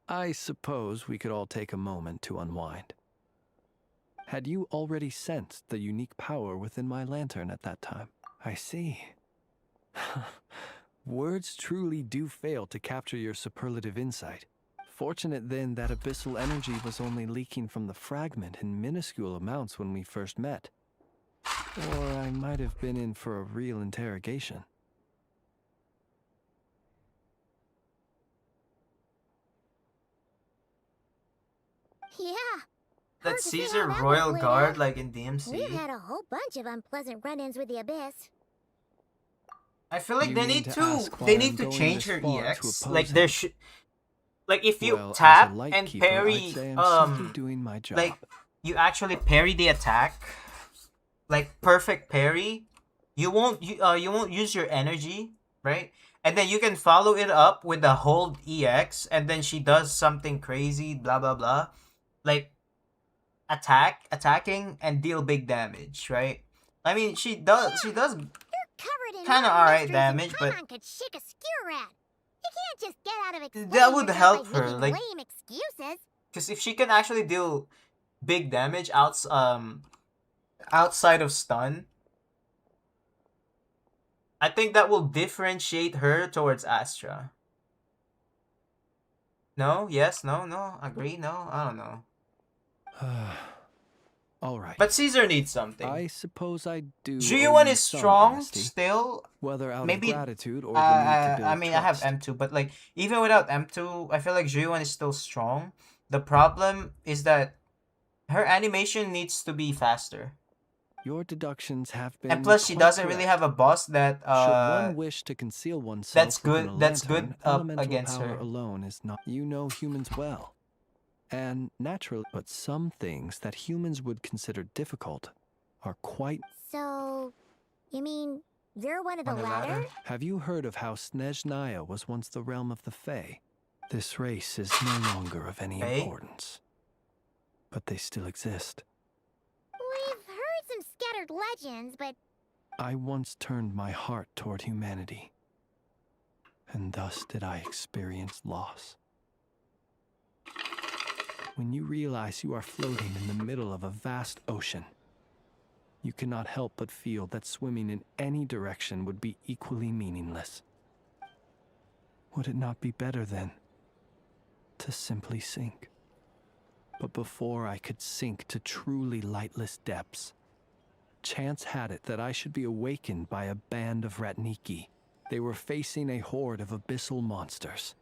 I suppose we could all take a moment to unwind. Had you already sensed the unique power within my lantern at that time? I see. Words truly do fail to capture your superlative insight. Fortunate then that abyssal energy was only leaking from the fragment in minuscule amounts when we first met. Or I might have been in for a real interrogation. Yeah. That Hard to see Caesar how that Royal went Guard later. like in DMC. We've had a whole bunch of unpleasant run-ins with the Abyss. I feel like You they mean need to to ask why they I'm need to going change this her far to EX. oppose Like him? there should, like if you Well, as a tap light and keeper, parry I'd say I'm simply doing my job. like you actually parry the attack, like perfect parry, you won't use your energy, right? And then you can follow it up with the hold EX, and then she does something crazy, blah blah blah, like attacking and deal big damage, right? I mean, she does Covered in kind of hidden alright mysteries, damage, and but Paimon could shake a skewer at. You can't just get out of explaining that would yourself help by her, making like, lame excuses. because if she can actually deal big damage outside of stun, I think that will differentiate her towards Astra. No? Yes? No? No? Agree? No? I don't know. All right. But Caesar needs something. I suppose I do. G1 owe you is some strong honesty, still. whether out Maybe of gratitude or the need to build I mean, I have trust. M2, but like even without M2, I feel like G1 is still strong. The problem is that her animation needs to be faster. Your deductions have been And plus, she quite doesn't really have correct. a boss that Should one wish to conceal oneself within a that's good lantern, up elemental against power her. alone is not. You know humans well, and naturally, but some things that humans would consider difficult are quite. So, you mean you're one of the On the latter? ladder. Have you heard of how Snezhnaya was once the realm of the Fae? This race is no longer of any Fae? importance, but they still exist. We've heard some scattered legends, but I once turned my heart toward humanity, and thus did I experience loss. When you realize you are floating in the middle of a vast ocean, you cannot help but feel that swimming in any direction would be equally meaningless. Would it not be better, then, to simply sink? But before I could sink to truly lightless depths, chance had it that I should be awakened by a band of Ratniki. They were facing a horde of abyssal monsters,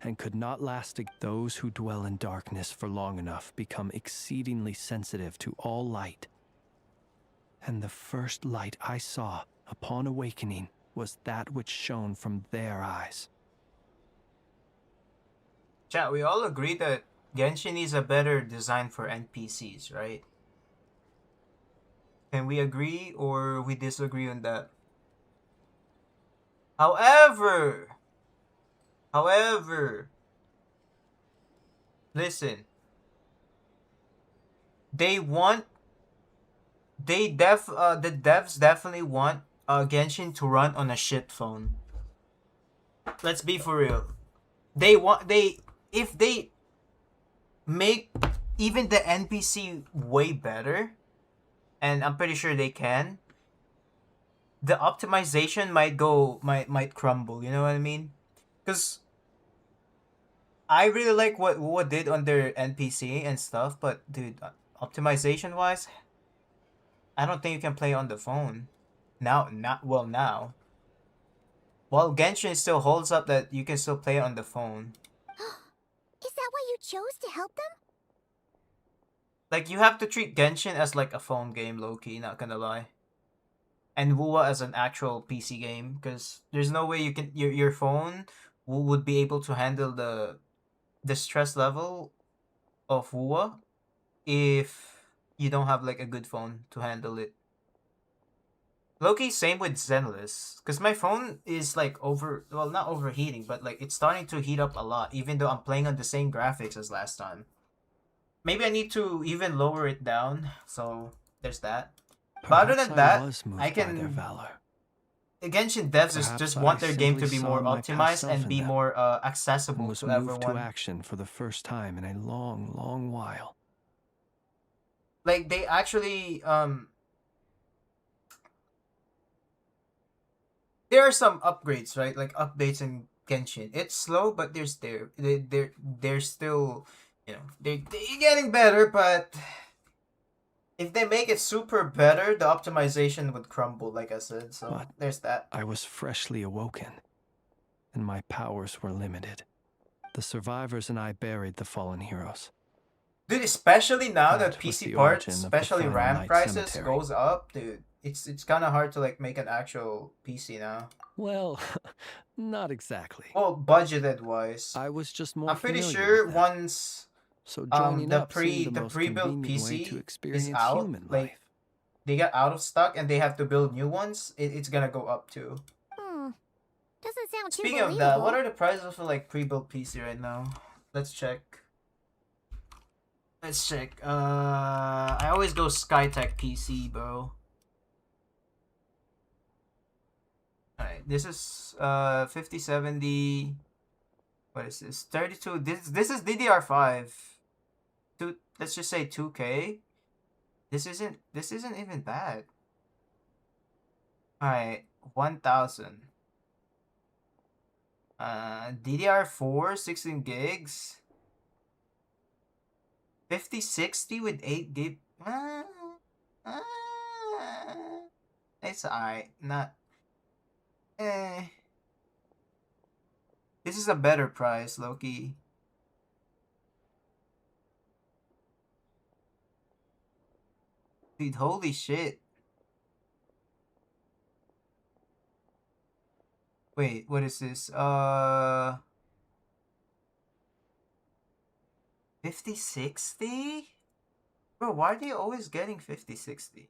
and could not last. Those who dwell in darkness for long enough become exceedingly sensitive to all light. And the first light I saw upon awakening was that which shone from their eyes. Chat, we all agree that Genshin is a better design for NPCs, right? Can we agree or we disagree on that? However, listen. The devs definitely want Genshin to run on a shit phone. Let's be for real. If they make even the NPC way better, and I'm pretty sure they can, the optimization might crumble, you know what I mean? Because I really like what did on their NPC and stuff, but dude, optimization wise, I don't think you can play on the phone. Now. While Genshin still holds up that you can still play on the phone. is that why you chose to help them? Like, you have to treat Genshin as like a phone game, low-key, not gonna lie. And Wua as an actual PC game, because there's no way you can your phone would be able to handle the stress level of Wua if you don't have like a good phone to handle it. Loki, same with Zenless, because my phone is like not overheating, but like it's starting to heat up a lot, even though I'm playing on the same graphics as last time. Maybe I need to even lower it down, so there's that. But other than that, I can. Genshin devs just want their game to be more optimized and be more accessible to everyone. To action for the first time in a long, long while. Like they actually there are some upgrades, right? Like updates in Genshin. It's slow, but they're still, you know, they're getting better, but if they make it super better, the optimization would crumble, like I said. So but there's that. I was freshly awoken, and my powers were limited. The survivors and I buried the fallen heroes. Dude, especially now that PC parts, especially RAM prices, goes up, dude. It's kind of hard to like make an actual PC now. Well, not exactly. Well, budgeted wise, I was just more. I'm pretty sure once so the pre-built PC is out, like they get out of stock and they have to build new ones, it's gonna go up too. Doesn't sound too Speaking of that, what are the prices for like pre-built PC right now? Let's check. I always go Skytech PC, bro. Alright, this is 5070. What is this? 32. This is DDR5. Let's just say 2K. This isn't even bad. Alright, 1000. DDR4 16 gigs. 5060 with 8 gig. It's alright. Not. This is a better price, Loki. Dude, holy shit. Wait, what is this? 5060? Bro, why are they always getting 5060?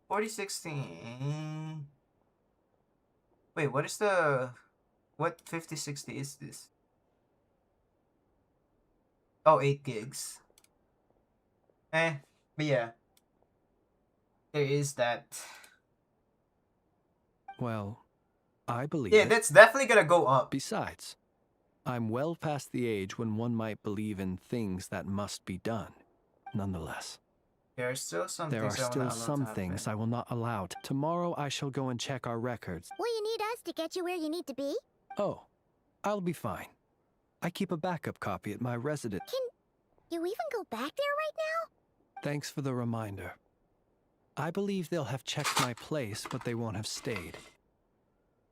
$4060. Wait, what 5060 is this? Oh, 8 gigs. But yeah. There is that. Well, I believe that's definitely gonna go up. Besides, I'm well past the age when one might believe in things that must be done. Nonetheless. There are still some things I will not allow. Tomorrow I shall go and check our records. Will you need us to get you where you need to be? Oh, I'll be fine. I keep a backup copy at my residence. Can you even go back there right now? Thanks for the reminder. I believe they'll have checked my place, but they won't have stayed.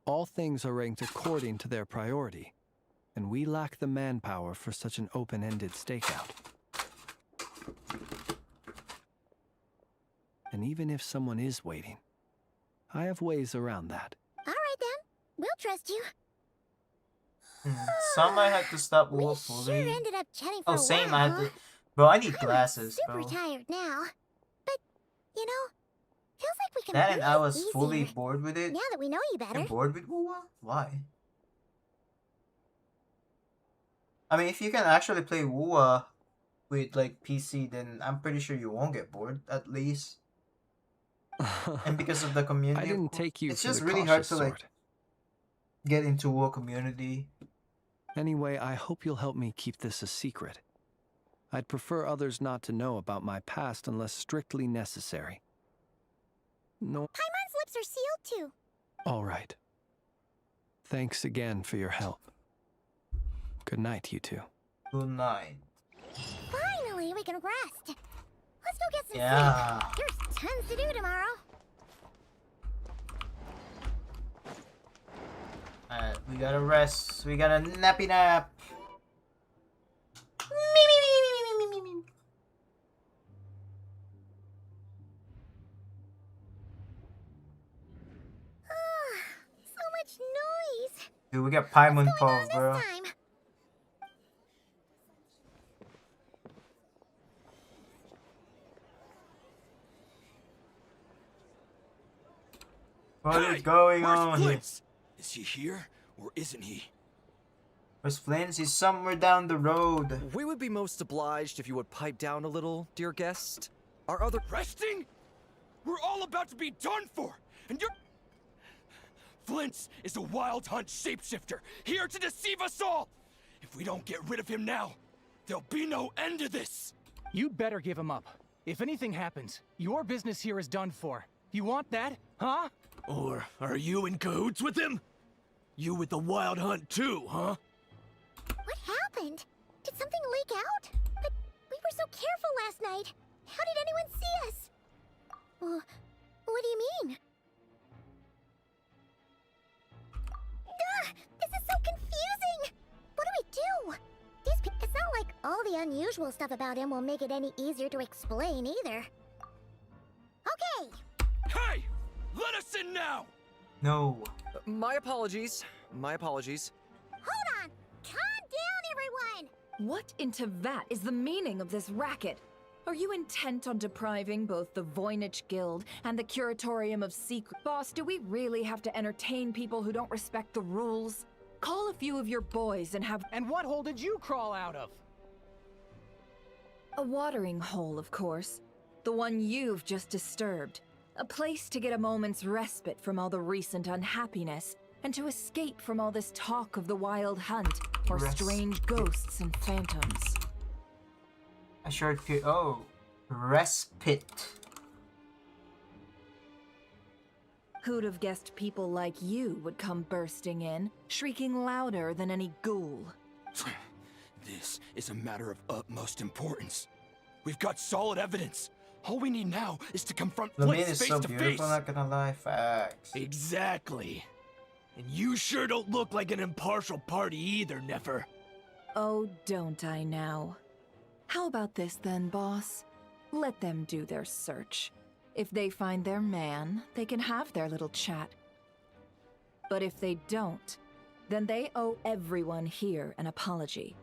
All things are ranked according to their priority, and we lack the manpower for such an open-ended stakeout. And even if someone is waiting, I have ways around that. All right then, we'll trust you. Some I had to stop We fully. sure ended up chatting for a same. while, I had to. Bro, I need glasses, super bro. tired now, but you know, feels like we can. That and I was easier fully bored with it. now that we know you better. You're bored with Wua? Why? I mean, if you can actually play Wua with like PC, then I'm pretty sure you won't get bored. At least. And because of the community, I didn't take you. It's just really hard to like get into Wua community. Anyway, I hope you'll help me keep this a secret. I'd prefer others not to know about my past unless strictly necessary. No. Paimon's lips are sealed too. All right. Thanks again for your help. Good night, you two. Good night. Finally, we can rest. Let's go get some Yeah. sleep. There's tons to do tomorrow. Alright, we gotta rest. We gotta nappy nap. So much noise. Dude, we got Paimon What's going on Pov, bro. this time? What is going Where's on here? Blitz? Is he here or isn't he? Where's Flint? He's somewhere down the road. We would be most obliged if you would pipe down a little, dear guest. Our other Resting? We're all about to be done for, and you're... Flint's is a wild hunt shapeshifter, here to deceive us all! If we don't get rid of him now, there'll be no end to this! You'd better give him up. If anything happens, your business here is done for. You want that, huh? Or are you in cahoots with him? You with the wild hunt too, huh? What happened? Did something leak out? But we were so careful last night. How did anyone see us? What do you mean? This is so confusing! What do? It's not like all the unusual stuff about him will make it any easier to explain either. Okay! Hey! Let us in now! No. My apologies. My apologies. Hold on! Calm down, everyone! What in Tevat is the meaning of this racket? Are you intent on depriving both the Voynich Guild and the Curatorium of Secret? Boss, do we really have to entertain people who don't respect the rules? Call a few of your boys and have And what hole did you crawl out of? a watering hole, of course. The one you've just disturbed. A place to get a moment's respite from all the recent unhappiness and to escape from all this talk of the wild hunt or strange ghosts and phantoms. A short period. Oh, respite. Who'd have guessed people like you would come bursting in, shrieking louder than any ghoul? This is a matter of utmost importance. We've got solid evidence. All we need now is to confront Lamine Flint is face so to face. beautiful, not gonna lie. Facts. Exactly. And you sure don't look like an impartial party either, Nefer. Oh, don't I now? How about this then, boss? Let them do their search. If they find their man, they can have their little chat. But if they don't, then they owe everyone here an apology,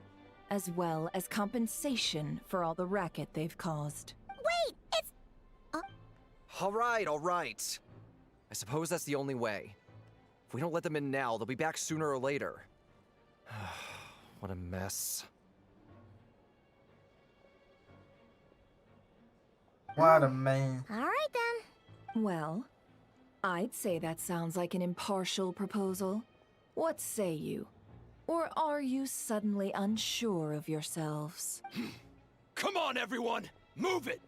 as well as compensation for all the racket they've caused. Wait! It's... All right. I suppose that's the only way. If we don't let them in now, they'll be back sooner or later. What a mess. What a man. Alright then. Well, I'd say that sounds like an impartial proposal. What say you? Or are you suddenly unsure of yourselves? Come on, everyone! Move it!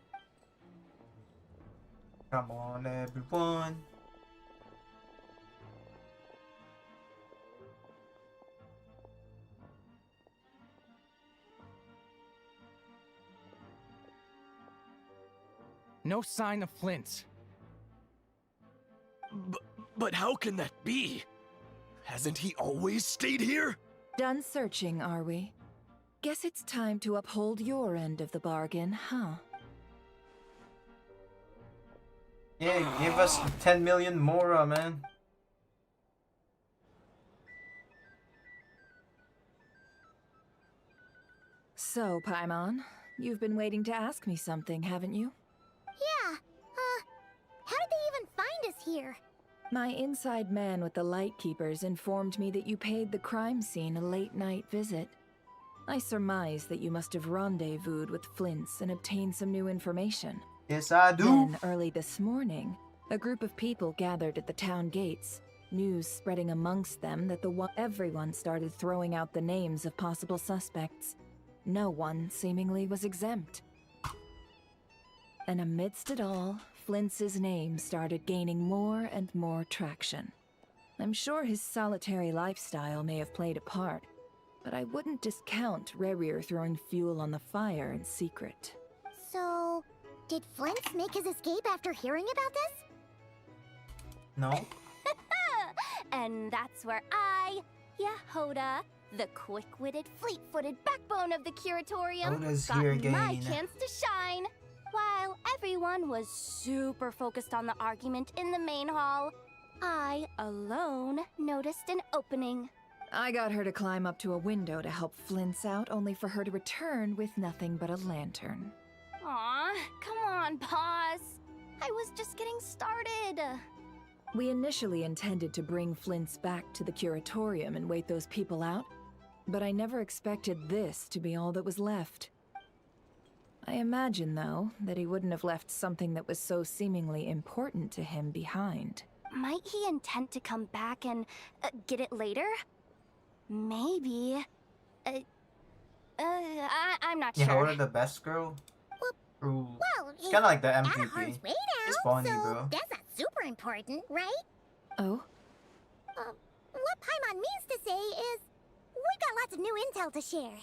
Come on, everyone. No sign of Flint. But how can that be? Hasn't he always stayed here? Done searching, are we? Guess it's time to uphold your end of the bargain, huh? Yeah, give us 10 million more, man. So, Paimon, you've been waiting to ask me something, haven't you? Yeah, how did they even find us here? My inside man with the Lightkeepers informed me that you paid the crime scene a late-night visit. I surmise that you must have rendezvoused with Flint's and obtained some new information. Yes, I do. Then, early this morning, a group of people gathered at the town gates, news spreading amongst them that everyone started throwing out the names of possible suspects. No one, seemingly, was exempt. And amidst it all, Flint's name started gaining more and more traction. I'm sure his solitary lifestyle may have played a part, but I wouldn't discount Rerir throwing fuel on the fire in secret. So, did Flint make his escape after hearing about this? No. And that's where I, Yehoda, the quick-witted, fleet-footed backbone of the curatorium, Hoda's got here my again. chance to shine. While everyone was super focused on the argument in the main hall, I, alone, noticed an opening. I got her to climb up to a window to help Flint's out, only for her to return with nothing but a lantern. Aw, come on, pause. I was just getting started. We initially intended to bring Flint's back to the curatorium and wait those people out, but I never expected this to be all that was left. I imagine, though, that he wouldn't have left something that was so seemingly important to him behind. Might he intend to come back and get it later? Maybe. I'm not Yeah, sure. Hoda the best girl? Ooh. Well, It's kinda like the at MVP. Heart's way It's now, funny, so bro. that's not super important, right? Oh? What Paimon means to say is, we've got lots of new intel to share.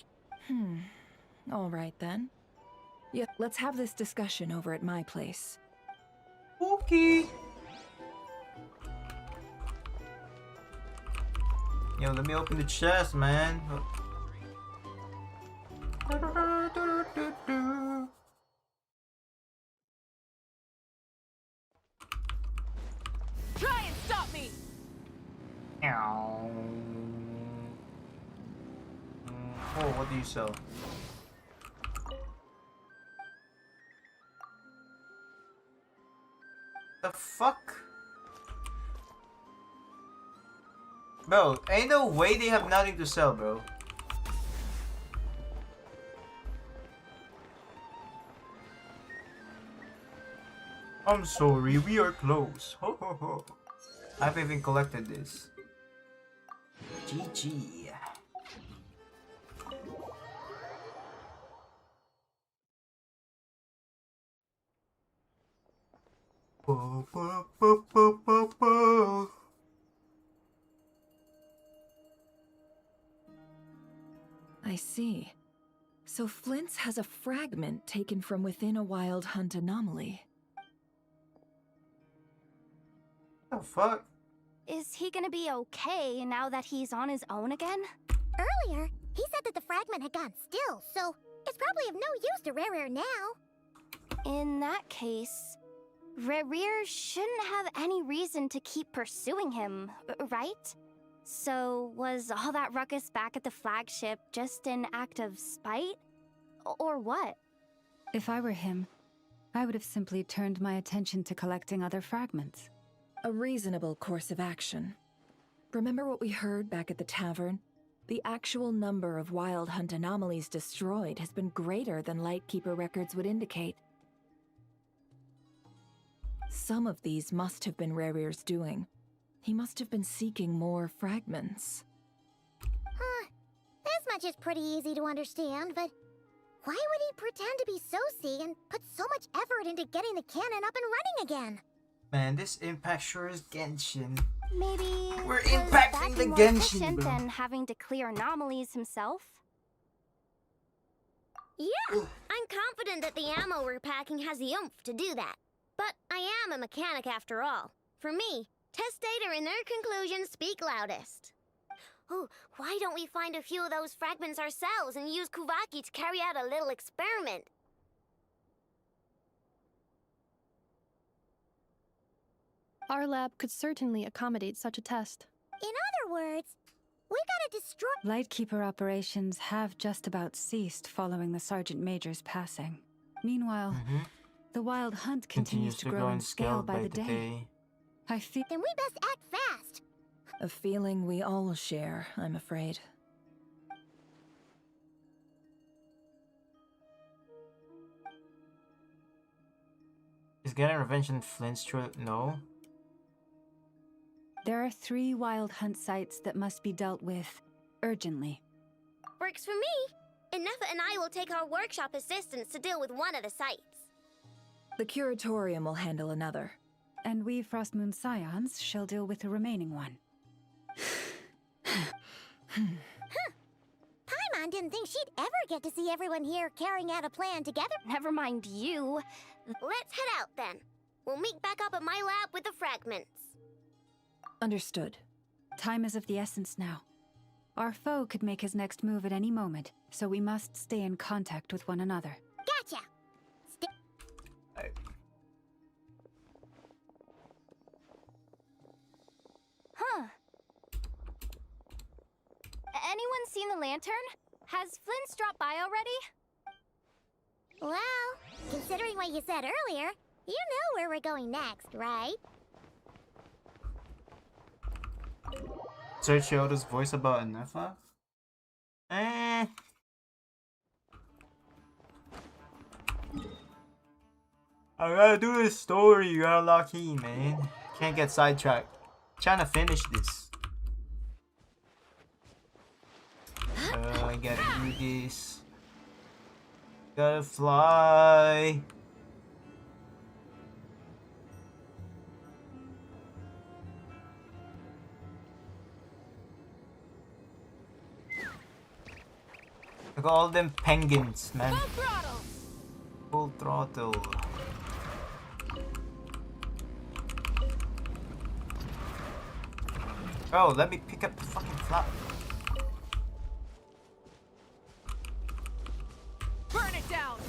All right, then. Yeah, let's have this discussion over at my place. Okay. Yo, let me open the chest, man. Try and stop me! Oh, what do you sell? The fuck? Bro, ain't no way they have nothing to sell, bro. I'm sorry, we are close. Ho ho ho. I haven't even collected this. GG. Bo, bo, bo, bo, bo, bo. I see. So Flint's has a fragment taken from within a wild hunt anomaly. The fuck? Is he gonna be okay now that he's on his own again? Earlier, he said that the fragment had gone still, so it's probably of no use to Rare now. In that case, Rerir shouldn't have any reason to keep pursuing him, right? So was all that ruckus back at the flagship just an act of spite? Or what? If I were him, I would have simply turned my attention to collecting other fragments. A reasonable course of action. Remember what we heard back at the tavern? The actual number of wild hunt anomalies destroyed has been greater than Lightkeeper records would indicate. Some of these must have been Rerir's doing. He must have been seeking more fragments. This much is pretty easy to understand, but why would he pretend to be Soci and put so much effort into getting the cannon up and running again? Man, this impact sure is Genshin. Maybe We're was impacting that the more Genshin, efficient bro. than having to clear anomalies himself? Yeah, I'm confident that the ammo we're packing has the oomph to do that. But I am a mechanic after all. For me, test data and their conclusions speak loudest. Oh, why don't we find a few of those fragments ourselves and use Kuvaki to carry out a little experiment? Our lab could certainly accommodate such a test. In other words, we gotta destroy— Lightkeeper operations have just about ceased following the Sergeant Major's passing. Meanwhile, the wild hunt continues to grow in scale by the day. I feel— Then we best act fast. A feeling we all share, I'm afraid. Is getting revenge on Flint's true? No. There are 3 wild hunt sites that must be dealt with urgently. Works for me. Ineffa and I will take our workshop assistants to deal with one of the sites. The curatorium will handle another. And we Frostmoon Scions shall deal with the remaining one. Paimon didn't think she'd ever get to see everyone here carrying out a plan together. Never mind you. Let's head out then. We'll meet back up at my lab with the fragments. Understood. Time is of the essence now. Our foe could make his next move at any moment, so we must stay in contact with one another. Gotcha! Huh. Anyone seen the lantern? Has Flint's dropped by already? Well, considering what you said earlier, you know where we're going next, right? Search Yoda's voice about Anefa? I gotta do this story, you gotta lock in, man. Can't get sidetracked. Trying to finish this. I gotta do this. Gotta fly. Look at all them penguins, man. Full throttle. Oh, let me pick up the fucking flap. Burn it down.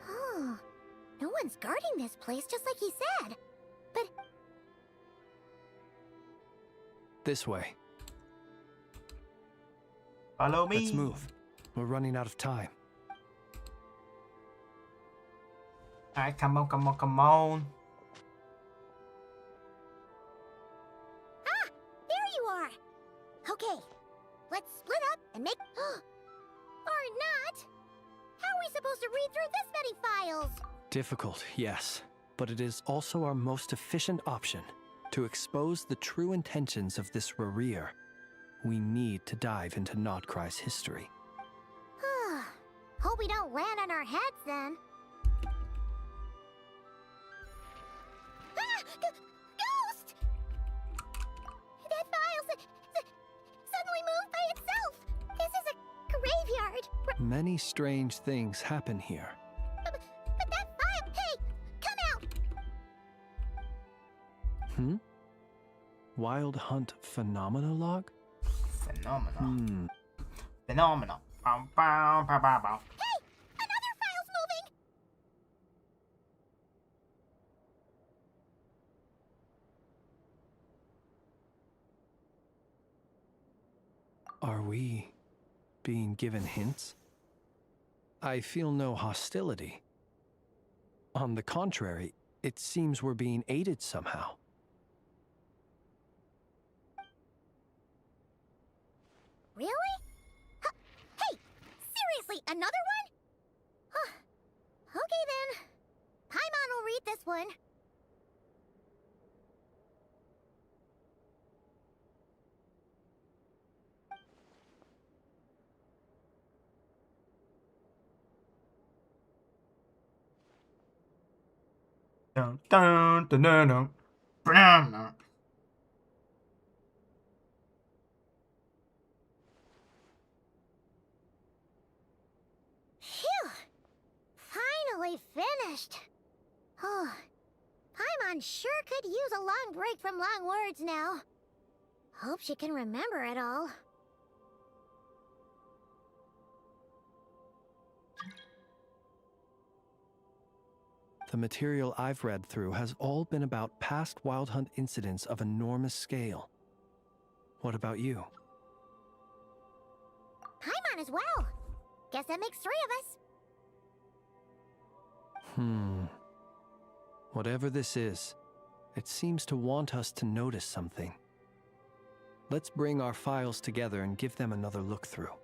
Oh, no one's guarding this place, just like he said. But This way. Follow me. Let's move. We're running out of time. Alright, come on, come on, come on. ah, there you are. Okay, let's split up and make. Or not. How are we supposed to read through this many files? Difficult, yes. But it is also our most efficient option. To expose the true intentions of this Rerir, we need to dive into Nodcry's history. Hope we don't land on our heads then. Ah! Ghost! That file suddenly moved by itself. This is a graveyard. Many strange things happen here. But that file... Hey! Come out! Wild Hunt Phenomenolog? Phenomenal. Phenomenal. Bow, bow, bow, bow, bow. Hey! Another file's moving! Are we being given hints? I feel no hostility. On the contrary, it seems we're being aided somehow. Really? Hey! Seriously, another one? Huh. Okay then. Paimon will read this one. Dun, dun, dun, dun, dun. Bam. Phew! Finally finished. Oh, Paimon sure could use a long break from long words now. Hope she can remember it all. The material I've read through has all been about past Wild Hunt incidents of enormous scale. What about you? Paimon as well. Guess that makes 3 of us. Whatever this is, it seems to want us to notice something. Let's bring our files together and give them another look through.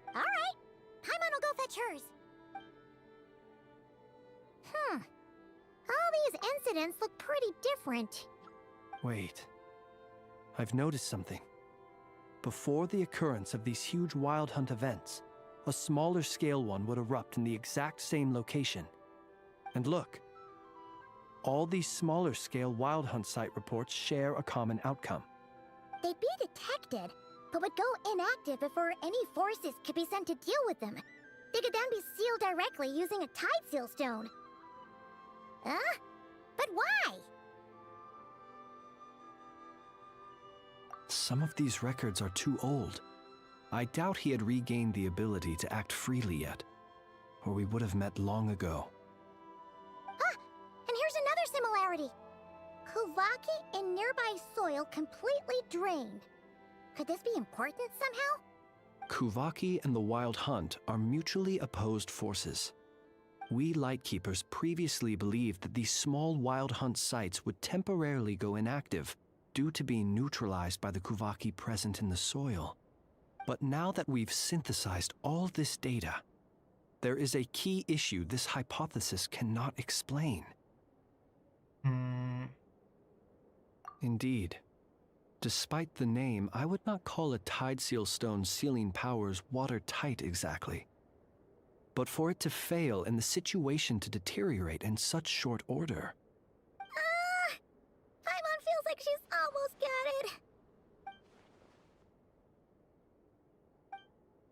Alright. Paimon will go fetch hers. All these incidents look pretty different. Wait. I've noticed something. Before the occurrence of these huge Wild Hunt events, a smaller scale one would erupt in the exact same location. And look. All these smaller scale Wild Hunt site reports share a common outcome. they'd be detected, but would go inactive before any forces could be sent to deal with them. They could then be sealed directly using a tide seal stone. Huh? But why? Some of these records are too old. I doubt he had regained the ability to act freely yet, or we would have met long ago. Ah! And here's another similarity. Kuvaki in nearby soil completely drained. Could this be important somehow? Kuvaki and the Wild Hunt are mutually opposed forces. We Lightkeepers previously believed that these small Wild Hunt sites would temporarily go inactive due to being neutralized by the Kuvaki present in the soil. But now that we've synthesized all this data, there is a key issue this hypothesis cannot explain. Indeed. Despite the name, I would not call a tide seal stone's sealing powers watertight exactly. But for it to fail and the situation to deteriorate in such short order... Paimon feels like she's almost got it.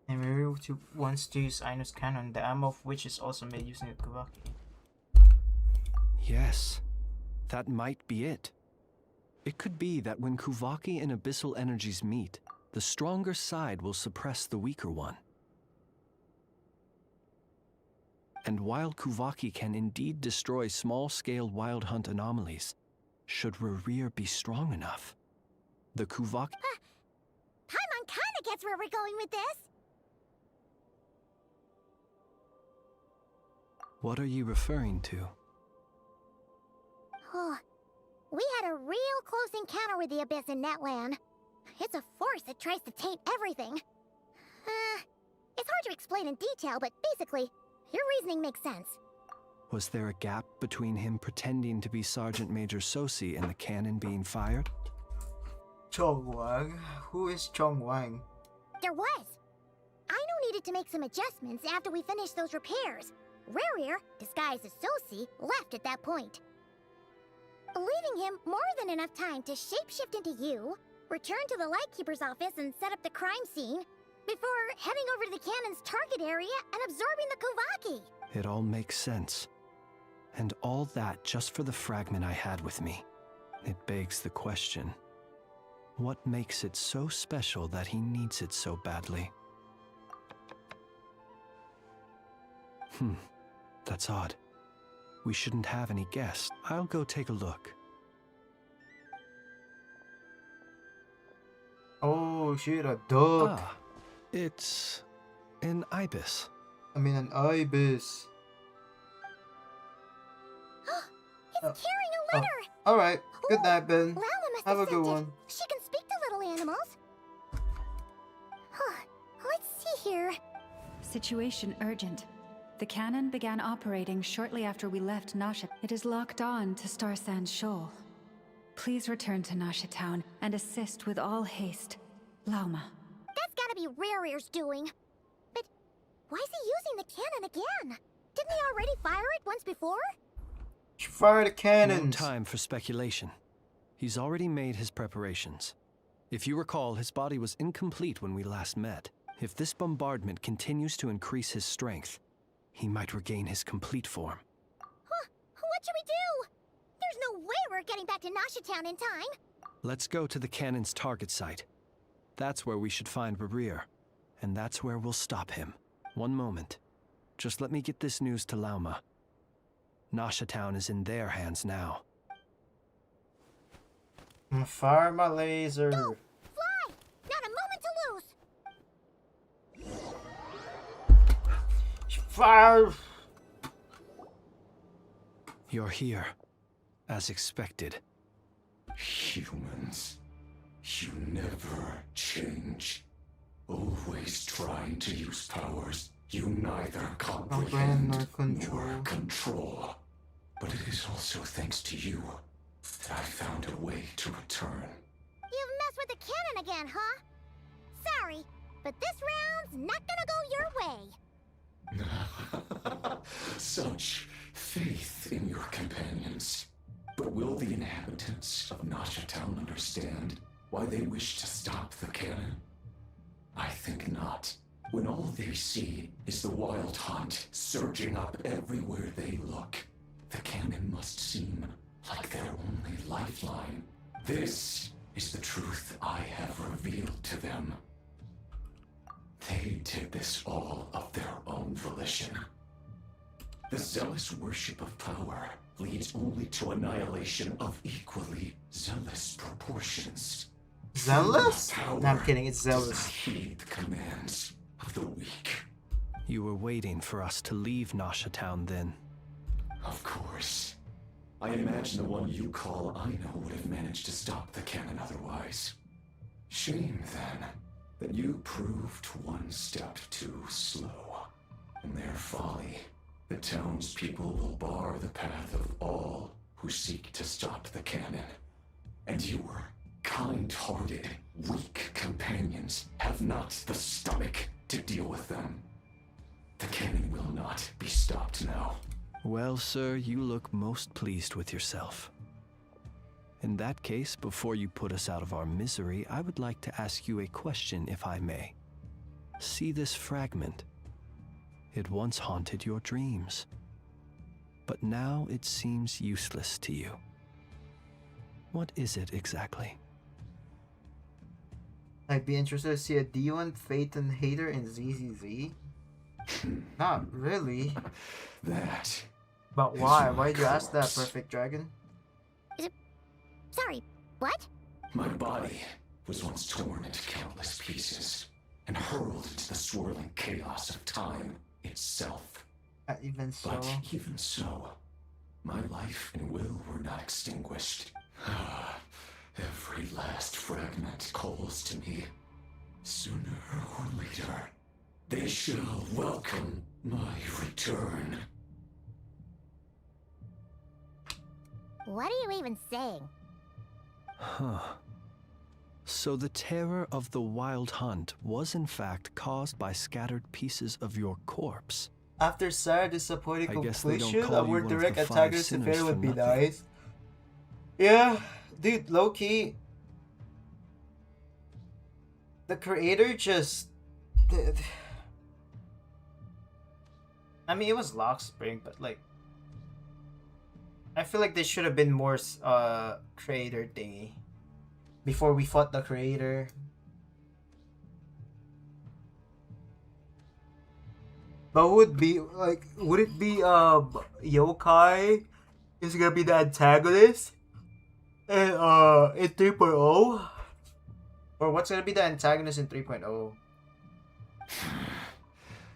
And Miru wants to use Aino's cannon, the ammo of which is also made using a Kuvaki. Yes, that might be it. It could be that when Kuvaki and Abyssal energies meet, the stronger side will suppress the weaker one. And while Kuvaki can indeed destroy small-scale Wild Hunt anomalies, should Rerir be strong enough, the Kuvaki... Paimon kinda gets where we're going with this. What are you referring to? Oh, we had a real close encounter with the Abyss in Netland. It's a force that tries to taint everything. It's hard to explain in detail, but basically, your reasoning makes sense. Was there a gap between him pretending to be Sergeant Major Sosi and the cannon being fired? Chongwang? Who is Chongwang? There was. Aino needed to make some adjustments after we finished those repairs. Rerir, disguised as Sosi, left at that point. Leaving him more than enough time to shapeshift into you, return to the Lightkeeper's office and set up the crime scene, before heading over to the cannon's target area and absorbing the Kuvaki. It all makes sense. And all that just for the fragment I had with me. It begs the question, what makes it so special that he needs it so badly? That's odd. We shouldn't have any guests. I'll go take a look. Oh shit, a duck. Ah, it's an ibis. I mean an ibis. He's carrying a letter! Alright, good night, Ben. Lala must Have a sent good it. one. She can speak to little animals. Let's see here. Situation urgent. The cannon began operating shortly after we left Nasha. It is locked on to Star Sand Shoal. Please return to Nasha Town and assist with all haste. Lauma. That's gotta be Rerir's doing. But why is he using the cannon again? Didn't he already fire it once before? Fire the cannons. No time for speculation. He's already made his preparations. If you recall, his body was incomplete when we last met. If this bombardment continues to increase his strength, he might regain his complete form. What should we do? There's no way we're getting back to Nasha Town in time. Let's go to the cannon's target site. That's where we should find Rerir, and that's where we'll stop him. One moment. Just let me get this news to Lauma. Nasha Town is in their hands now. Fire my laser. Go! Fly! Not a moment to lose! Fire! You're here, as expected. Humans, you never change. Always trying to use powers you neither comprehend nor control. But it is also thanks to you that I found a way to return. You've messed with the cannon again, huh? Sorry, but this round's not gonna go your way. Such faith in your companions. But will the inhabitants of Nasha Town understand Why they wish to stop the cannon? I think not. When all they see is the wild hunt surging up everywhere they look, the cannon must seem like their only lifeline. This is the truth I have revealed to them. They did this all of their own volition. The zealous worship of power leads only to annihilation of equally zealous proportions. Zealous? Power No, I'm kidding, it's does zealous. not heed the commands of the weak. You were waiting for us to leave Nasha Town then. Of course. I imagine the one you call Aino would have managed to stop the cannon otherwise. Shame, then, that you proved one step too slow. In their folly, the townspeople will bar the path of all who seek to stop the cannon. And your kind-hearted, weak companions have not the stomach to deal with them. The cannon will not be stopped now. Well, sir, you look most pleased with yourself. In that case, before you put us out of our misery, I would like to ask you a question, if I may. See this fragment? It once haunted your dreams, but now it seems useless to you. What is it exactly? I'd be interested to see a D1 Phaeton hater in ZZZ. Not really. That. But why? Why'd you ask that, Perfect Dragon? Sorry, what? My body was once torn into countless pieces and hurled into the swirling chaos of time itself. Even so. But even so, my life and will were not extinguished. Every last fragment calls to me. Sooner or later, they shall welcome my return. What are you even saying? Huh. So the terror of the wild hunt was in fact caused by scattered pieces of your corpse. After sad, disappointing I guess they don't completion, call a you more one of direct the 5 antagonist sinners affair for would be nothing. nice. Yeah, dude, low-key. The creator just... I mean, it was Lock Spring, but like... I feel like there should have been more creator thingy before we fought the creator. But would be like, would it be Yokai is gonna be the antagonist and in 3.0, or what's gonna be the antagonist in 3.0?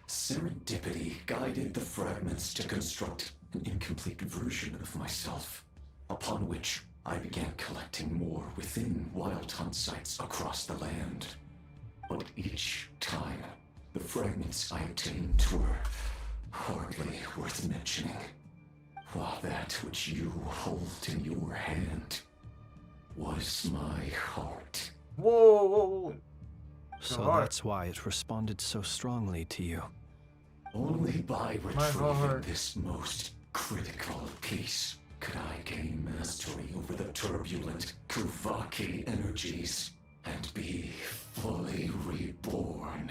Serendipity guided the fragments to construct an incomplete version of myself, upon which I began collecting more within wild hunt sites across the land. But each time, the fragments I obtained were hardly worth mentioning, while that which you hold in your hand was my heart. Whoa, whoa, whoa. So heart. that's why it responded so strongly to you. Only by My retrieving heart. this most critical piece could I gain mastery over the turbulent Kuvaki energies and be fully reborn.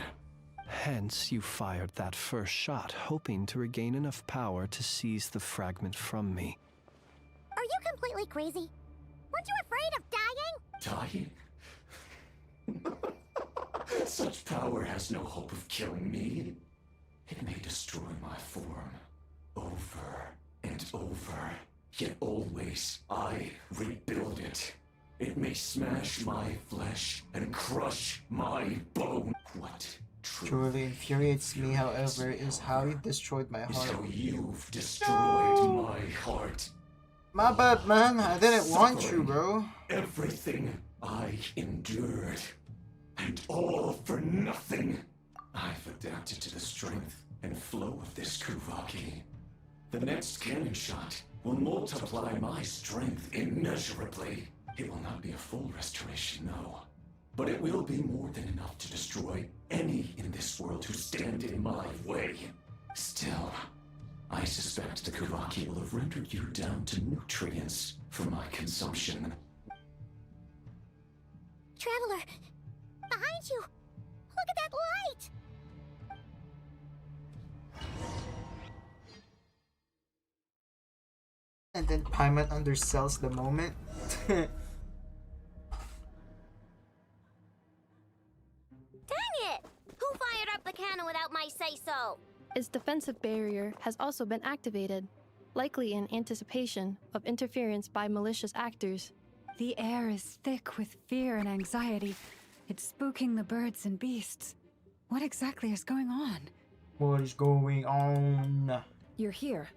Hence, you fired that first shot, hoping to regain enough power to seize the fragment from me. Are you completely crazy? Weren't you afraid of dying? Dying? Such power has no hope of killing me. It may destroy my form over and over, yet always I rebuild it. It may smash my flesh and crush my bone. What Truly infuriates me, however, is how you destroyed my is heart. how you've destroyed my heart. My bad, man. I didn't want you, bro. Everything I endured, and all for nothing. I've adapted to the strength and flow of this Kuvaki. The next cannon shot will multiply my strength immeasurably. It will not be a full restoration, no. But it will be more than enough to destroy any in this world who stand in my way. Still, I suspect the Kuvaki will have rendered you down to nutrients for my consumption. Traveler! Behind you! Look at that light! And then Paimon undersells the moment. Dang it! Who fired up the cannon without my say-so? Its defensive barrier has also been activated, likely in anticipation of interference by malicious actors. The air is thick with fear and anxiety. It's spooking the birds and beasts. What exactly is going on? What is going on? You're here.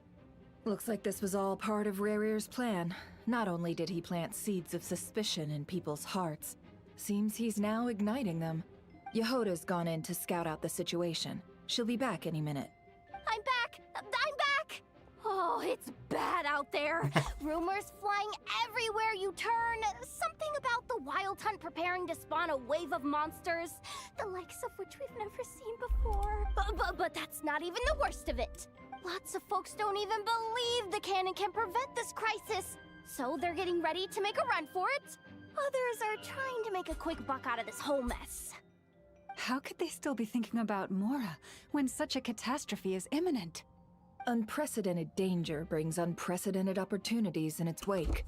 Looks like this was all part of Rerir's plan. Not only did he plant seeds of suspicion in people's hearts, seems he's now igniting them. Yehoda's gone in to scout out the situation. She'll be back any minute. I'm back! I'm back! Oh, it's bad out there. Rumors flying everywhere you turn. Something about the Wild Hunt preparing to spawn a wave of monsters, the likes of which we've never seen before. But that's not even the worst of it. Lots of folks don't even believe the cannon can prevent this crisis, so they're getting ready to make a run for it. Others are trying to make a quick buck out of this whole mess. How could they still be thinking about Mora when such a catastrophe is imminent? Unprecedented danger brings unprecedented opportunities in its wake.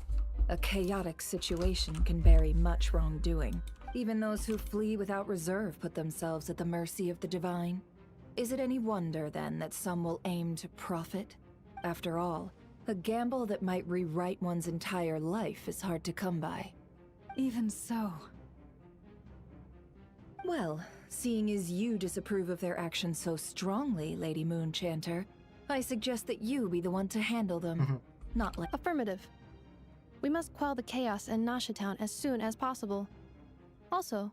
A chaotic situation can bury much wrongdoing. Even those who flee without reserve put themselves at the mercy of the divine. Is it any wonder, then, that some will aim to profit? After all, a gamble that might rewrite one's entire life is hard to come by. Even so. Well, seeing as you disapprove of their actions so strongly, Lady Moonchanter, I suggest that you be the one to handle them. Not like— Affirmative. We must quell the chaos in Nasha Town as soon as possible. Also,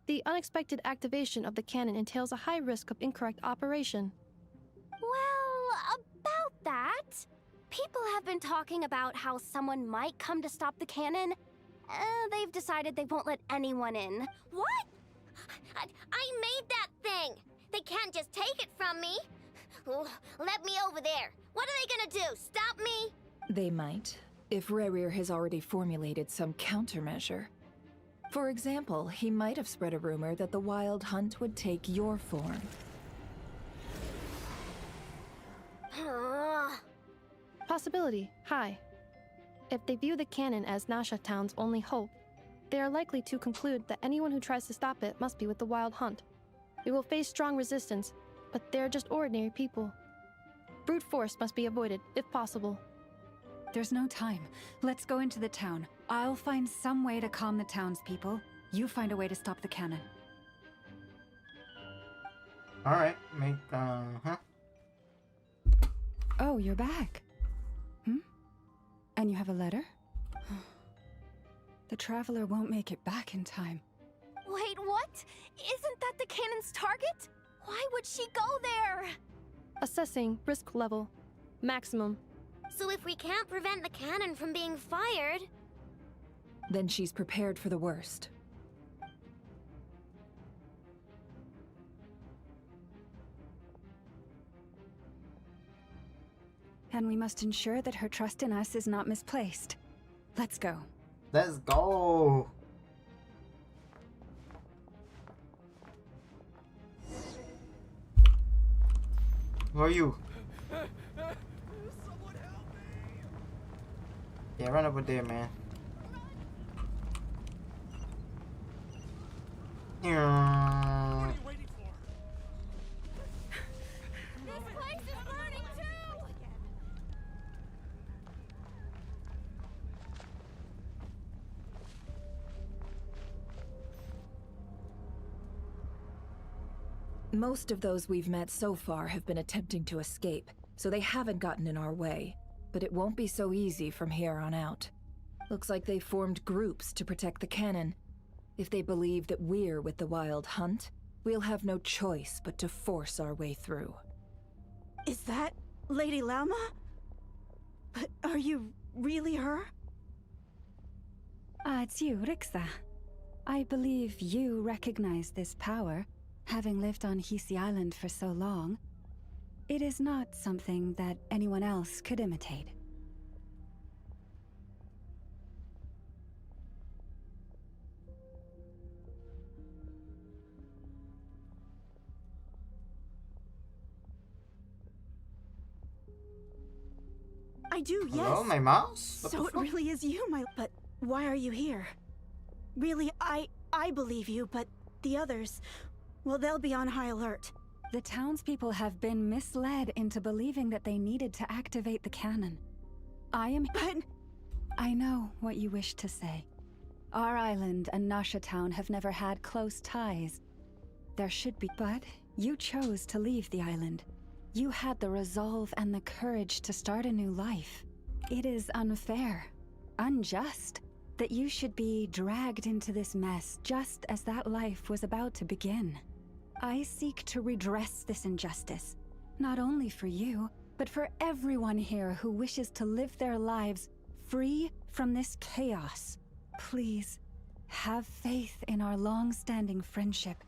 the unexpected activation of the cannon entails a high risk of incorrect operation. Well, about that, people have been talking about how someone might come to stop the cannon. They've decided they won't let anyone in. What? I made that thing! They can't just take it from me! Oh, let me over there! What are they gonna do? Stop me? They might, if Rerir has already formulated some countermeasure. For example, he might have spread a rumor that the Wild Hunt would take your form. Possibility high. If they view the cannon as Nasha Town's only hope, they are likely to conclude that anyone who tries to stop it must be with the Wild Hunt. We will face strong resistance, but they're just ordinary people. Brute force must be avoided, if possible. There's no time. Let's go into the town. I'll find some way to calm the townspeople. You find a way to stop the cannon. Alright, Oh, you're back. And you have a letter? The Traveler won't make it back in time. Wait, what? Isn't that the cannon's target? Why would she go there? Assessing risk level. Maximum. So if we can't prevent the cannon from being fired... Then she's prepared for the worst. And we must ensure that her trust in us is not misplaced. Let's go. Let's go! Who are you? Someone help me! Yeah, run over there, man. What are you waiting for? This place is burning too! Most of those we've met so far have been attempting to escape, so they haven't gotten in our way. But it won't be so easy from here on out. Looks like they formed groups to protect the cannon. If they believe that we're with the Wild Hunt, we'll have no choice but to force our way through. Is that Lady Lauma? But are you really her? It's you, Rixa. I believe you recognize this power, having lived on Hisi Island for so long. It is not something that anyone else could imitate. I do, yes. Hello, my mouse? What So the it fuck? really is you, my... But why are you here? Really, I believe you, but the others... Well, they'll be on high alert. The townspeople have been misled into believing that they needed to activate the cannon. But... I know what you wish to say. Our island and Nasha Town have never had close ties. There should be, but you chose to leave the island. You had the resolve and the courage to start a new life. It is unfair, unjust, that you should be dragged into this mess just as that life was about to begin. I seek to redress this injustice, not only for you, but for everyone here who wishes to live their lives free from this chaos. Please, have faith in our long-standing friendship,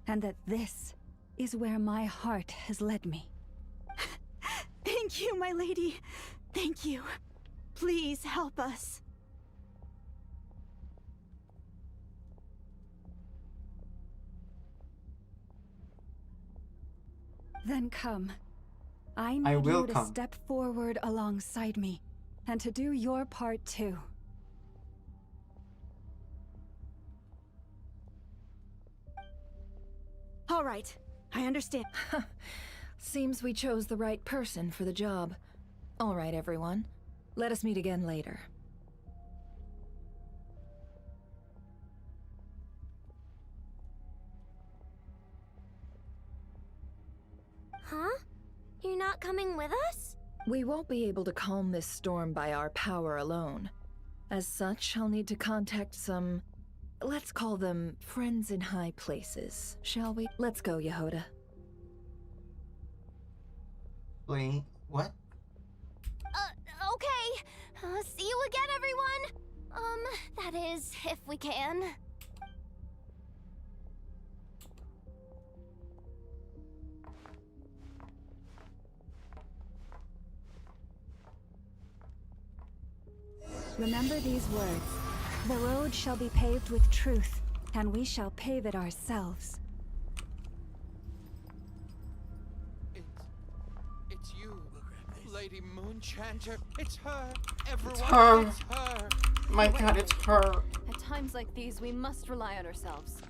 and that this is where my heart has led me. Thank you, my lady. Thank you. Please help us. Then come. I need will you to come. step forward alongside me, and to do your part too. All right, I understand. Seems we chose the right person for the job. All right, everyone. Let us meet again later. Huh? You're not coming with us? We won't be able to calm this storm by our power alone. As such, I'll need to contact some... let's call them friends in high places, shall we? Let's go, Yehoda. Wait, what? Okay. See you again, everyone. That is, if we can. Remember these words. The road shall be paved with truth, and we shall pave it ourselves. It's you, Lady Moonchanter. It's her. Everyone, her. it's her. My god, it's her. At times like these, we must rely on ourselves.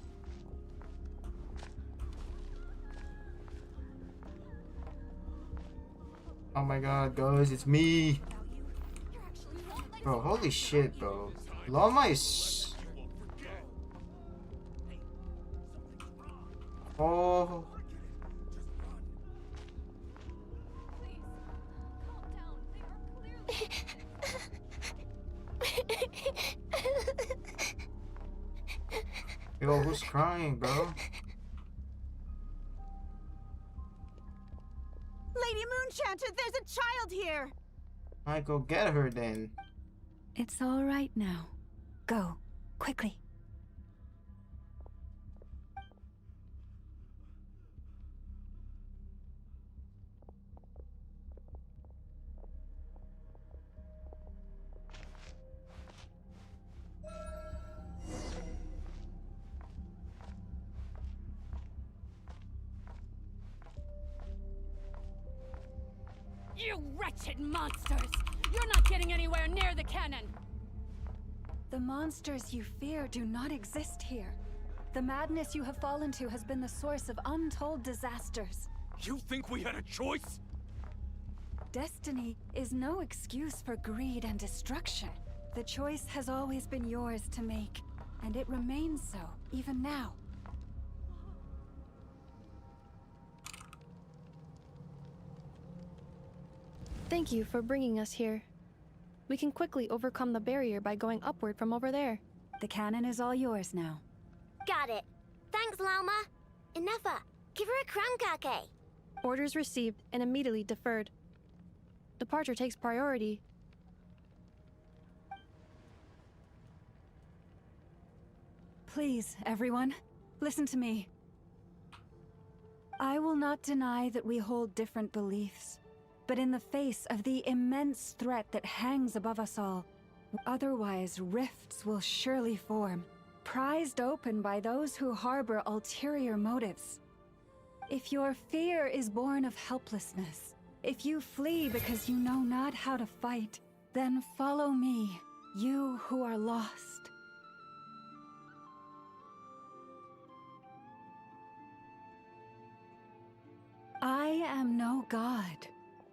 Oh my god, guys, it's me. Bro, holy shit, bro. Loma is... Oh... Yo, who's crying, bro? Lady Moonchanter, there's a child here! I go get her then. It's all right now. Go, quickly. You wretched monsters! You're not getting anywhere near the cannon! The monsters you fear do not exist here. The madness you have fallen to has been the source of untold disasters. You think we had a choice? Destiny is no excuse for greed and destruction. The choice has always been yours to make, and it remains so, even now. Thank you for bringing us here. We can quickly overcome the barrier by going upward from over there. The cannon is all yours now. Got it. Thanks, Lauma. Inefa, give her a crown. Orders received and immediately deferred. Departure takes priority. Please, everyone, listen to me. I will not deny that we hold different beliefs, but in the face of the immense threat that hangs above us all, otherwise rifts will surely form, prized open by those who harbor ulterior motives. If your fear is born of helplessness, If you flee because you know not how to fight, then follow me, you who are lost. I am no god,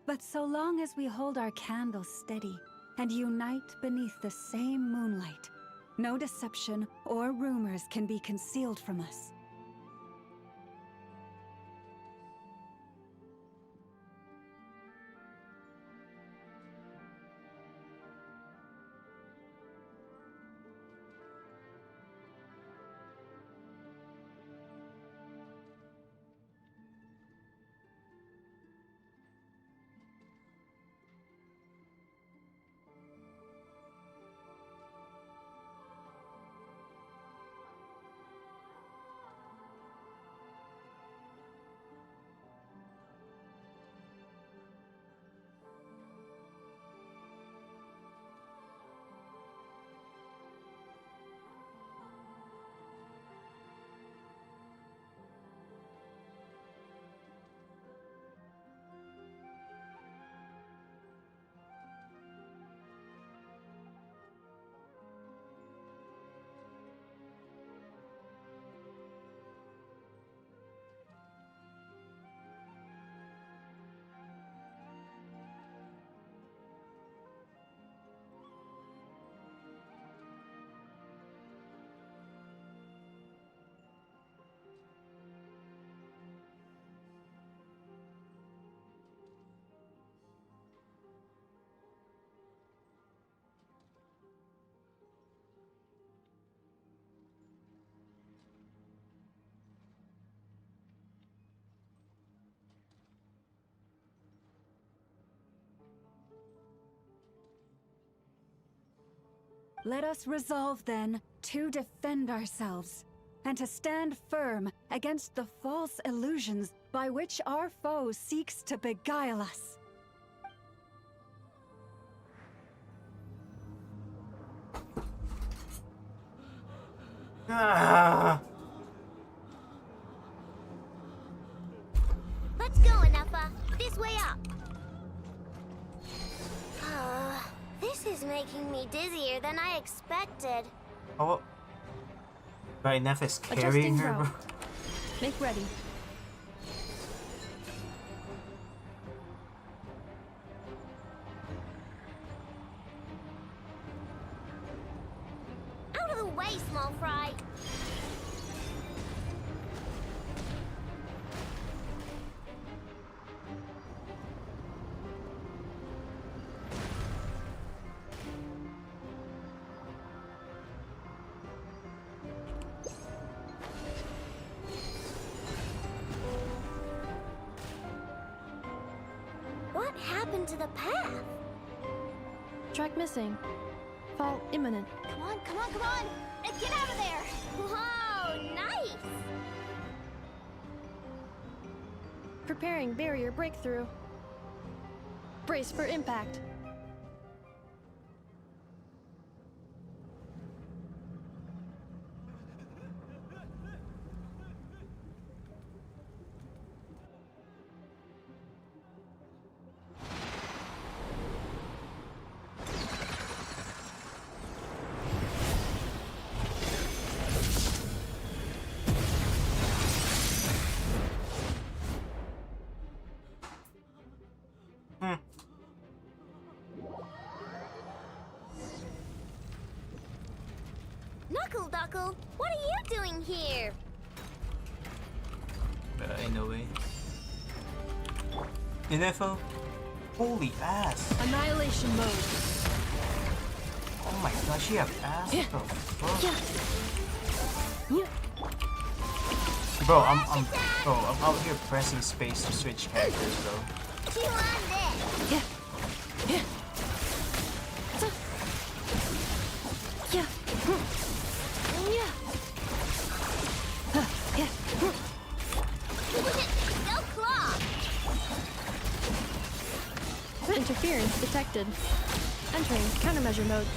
but so long as we hold our candles steady and unite beneath the same moonlight, no deception or rumors can be concealed from us. Let us resolve, then, to defend ourselves, and to stand firm against the false illusions by which our foe seeks to beguile us. Let's go, Anafa. This way up. This is making me dizzier than I expected. Oh, right, Neff is carrying her, bro. Make ready. Out of the way, small fry. What happened to the path? Track missing. Fall imminent. Come on, come on, come on! Get out of there! Whoa, nice! Preparing barrier breakthrough. Brace for impact. Knuckle Duckle, what are you doing here? In a way. Info? Holy ass! Annihilation mode. Oh my gosh, she have ass? Yeah. Bro, I'm out here pressing space to switch characters, bro. You on this? Yeah. Yeah. Yeah. Go claw! Interference detected. Entering countermeasure mode.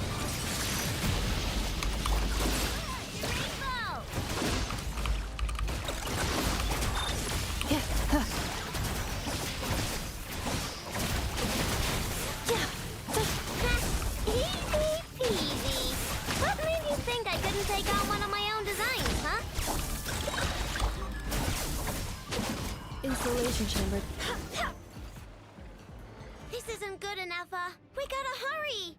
Rainbow! evacuation chamber. This isn't good enough, we gotta hurry!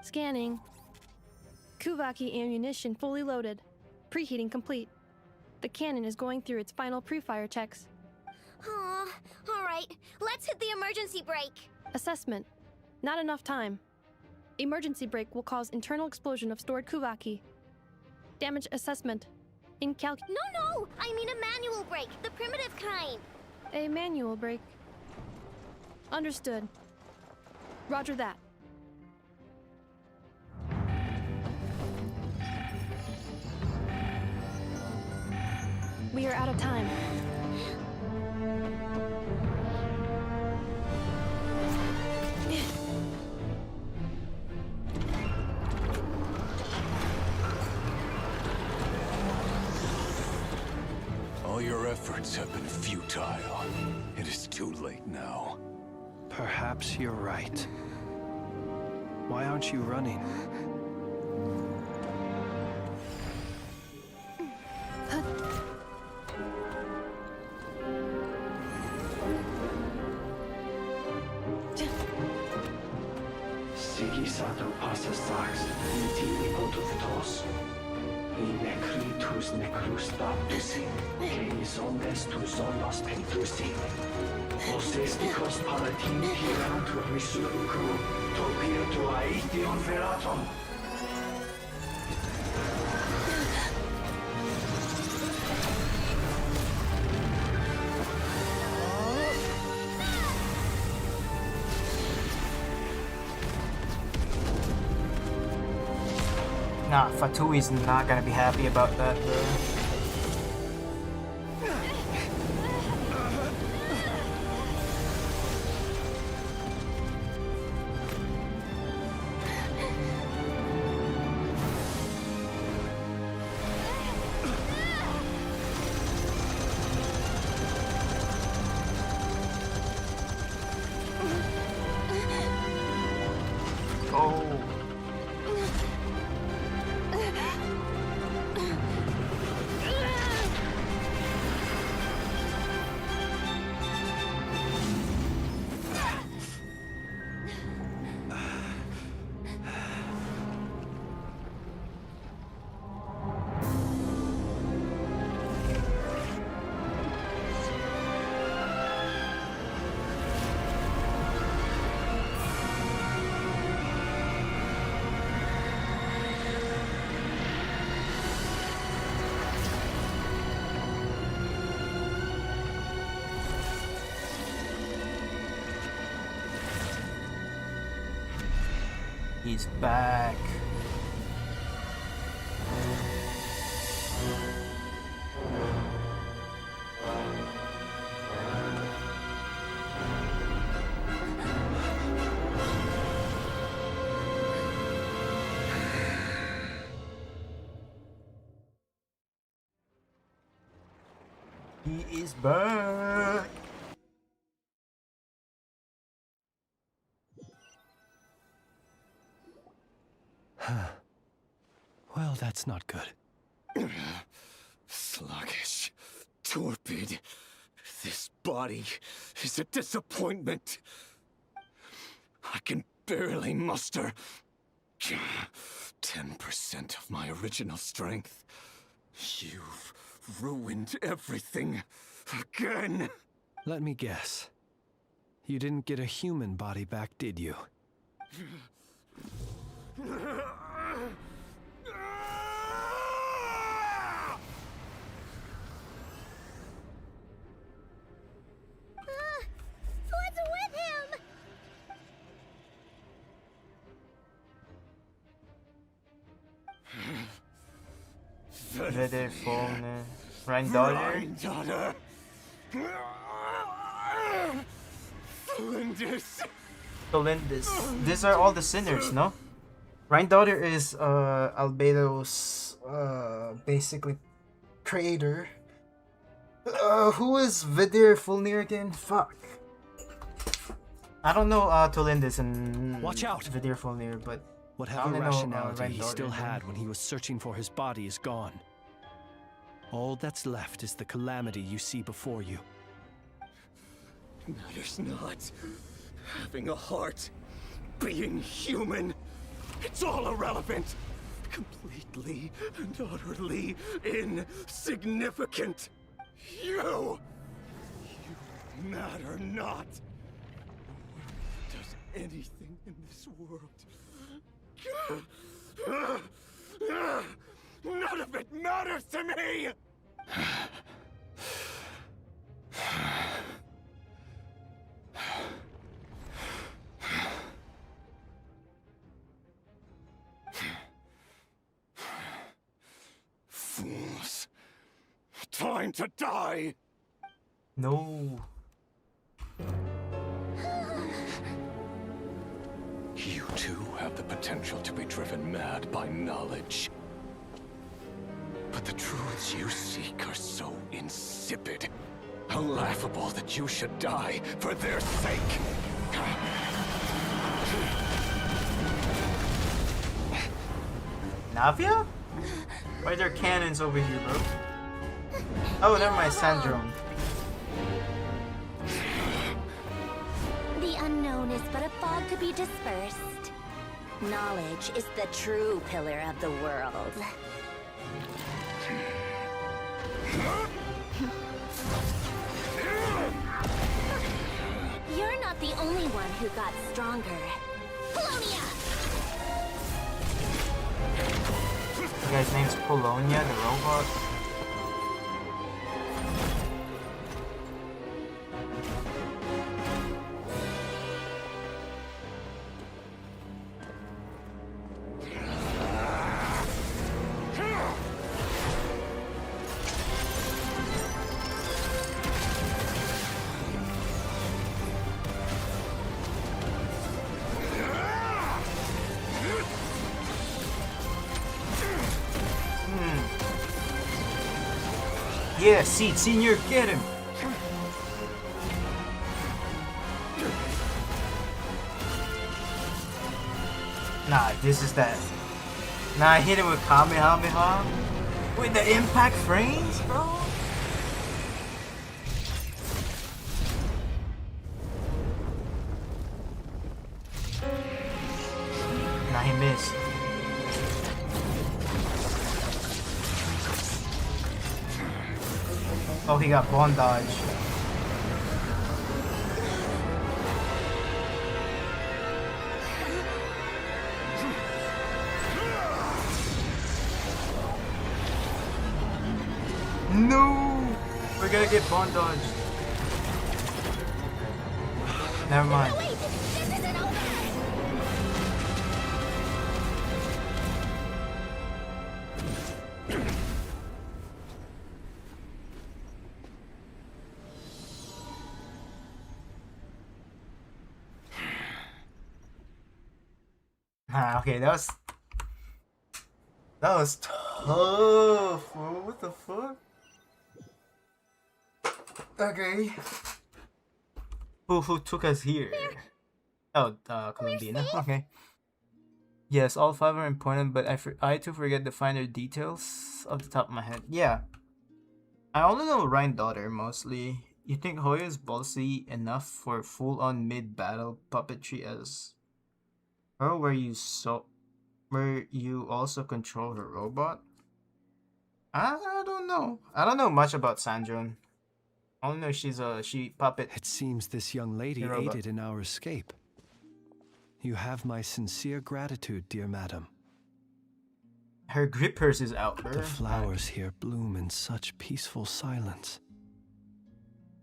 Scanning. Kuvaki ammunition fully loaded. Preheating complete. The cannon is going through its final pre-fire checks. Aw, alright, let's hit the emergency brake. Assessment. Not enough time. Emergency brake will cause internal explosion of stored Kuvaki. Damage assessment. No, I mean a manual brake, the primitive kind. A manual brake. Understood. Roger that. We are out of time. All your efforts have been futile. It is too late now. Perhaps you're right. Why aren't you running? Sigisato passa sax, intimi potuftos. Inekritus necrus baptusi, keis omnes tu solos pentusi. Osestikos palatin pirantur risuruku, topirtu aetion veraton. Nah, Fatui's not gonna be happy about that, bro. He's back. He is back. Well, that's not good. Sluggish, torpid. This body is a disappointment. I can barely muster 10% of my original strength. You've ruined everything again. Let me guess. You didn't get a human body back, did you? What's with him? Vedder phone. Granddaughter. Felindis. These are all the sinners, no? Granddaughter is Albedo's basically creator. Who is Vidir Fulnir again? Fuck. I don't know Tolindis and Watch out! Vidir Fulnir, but whatever rationality he still had when he was searching for his body is gone. All that's left is the calamity you see before you. It matters not. Having a heart, being human, it's all irrelevant. Completely and utterly insignificant. You matter not. Does anything in this world. None of it matters to me! Fools. Time to die! No. You too have the potential to be driven mad by knowledge. But the truths you seek are so insipid, laughable that you should die for their sake. Navia? Why are there cannons over here, bro? Oh, never mind, Sandrone. The unknown is but a fog to be dispersed. Knowledge is the true pillar of the world. You're not the only one who got stronger. Polonia! The guy's name's Polonia, the robot. Yeah, see, Senior, get him! Nah, this is that. Nah, I hit him with Kamehameha. With the impact frames, bro? Nah, he missed. Oh, he got bond dodge. No! We're gonna get bond dodged. Never mind. Wait, this isn't over! Okay, that was tough, bro. What the fuck? Okay. Who took us here? Oh, Columbina. Okay. Yes, all 5 are important, but I too forget the finer details off the top of my head. Yeah. I only know Ryan daughter mostly. You think Hoya is ballsy enough for full-on mid-battle puppetry as her, where you also control her robot? I don't know. I don't know much about Sandrone. I only know she's a puppet. It seems this young lady aided in our escape. You have my sincere gratitude, dear madam. Her grippers is out, bro. The flowers here bloom in such peaceful silence.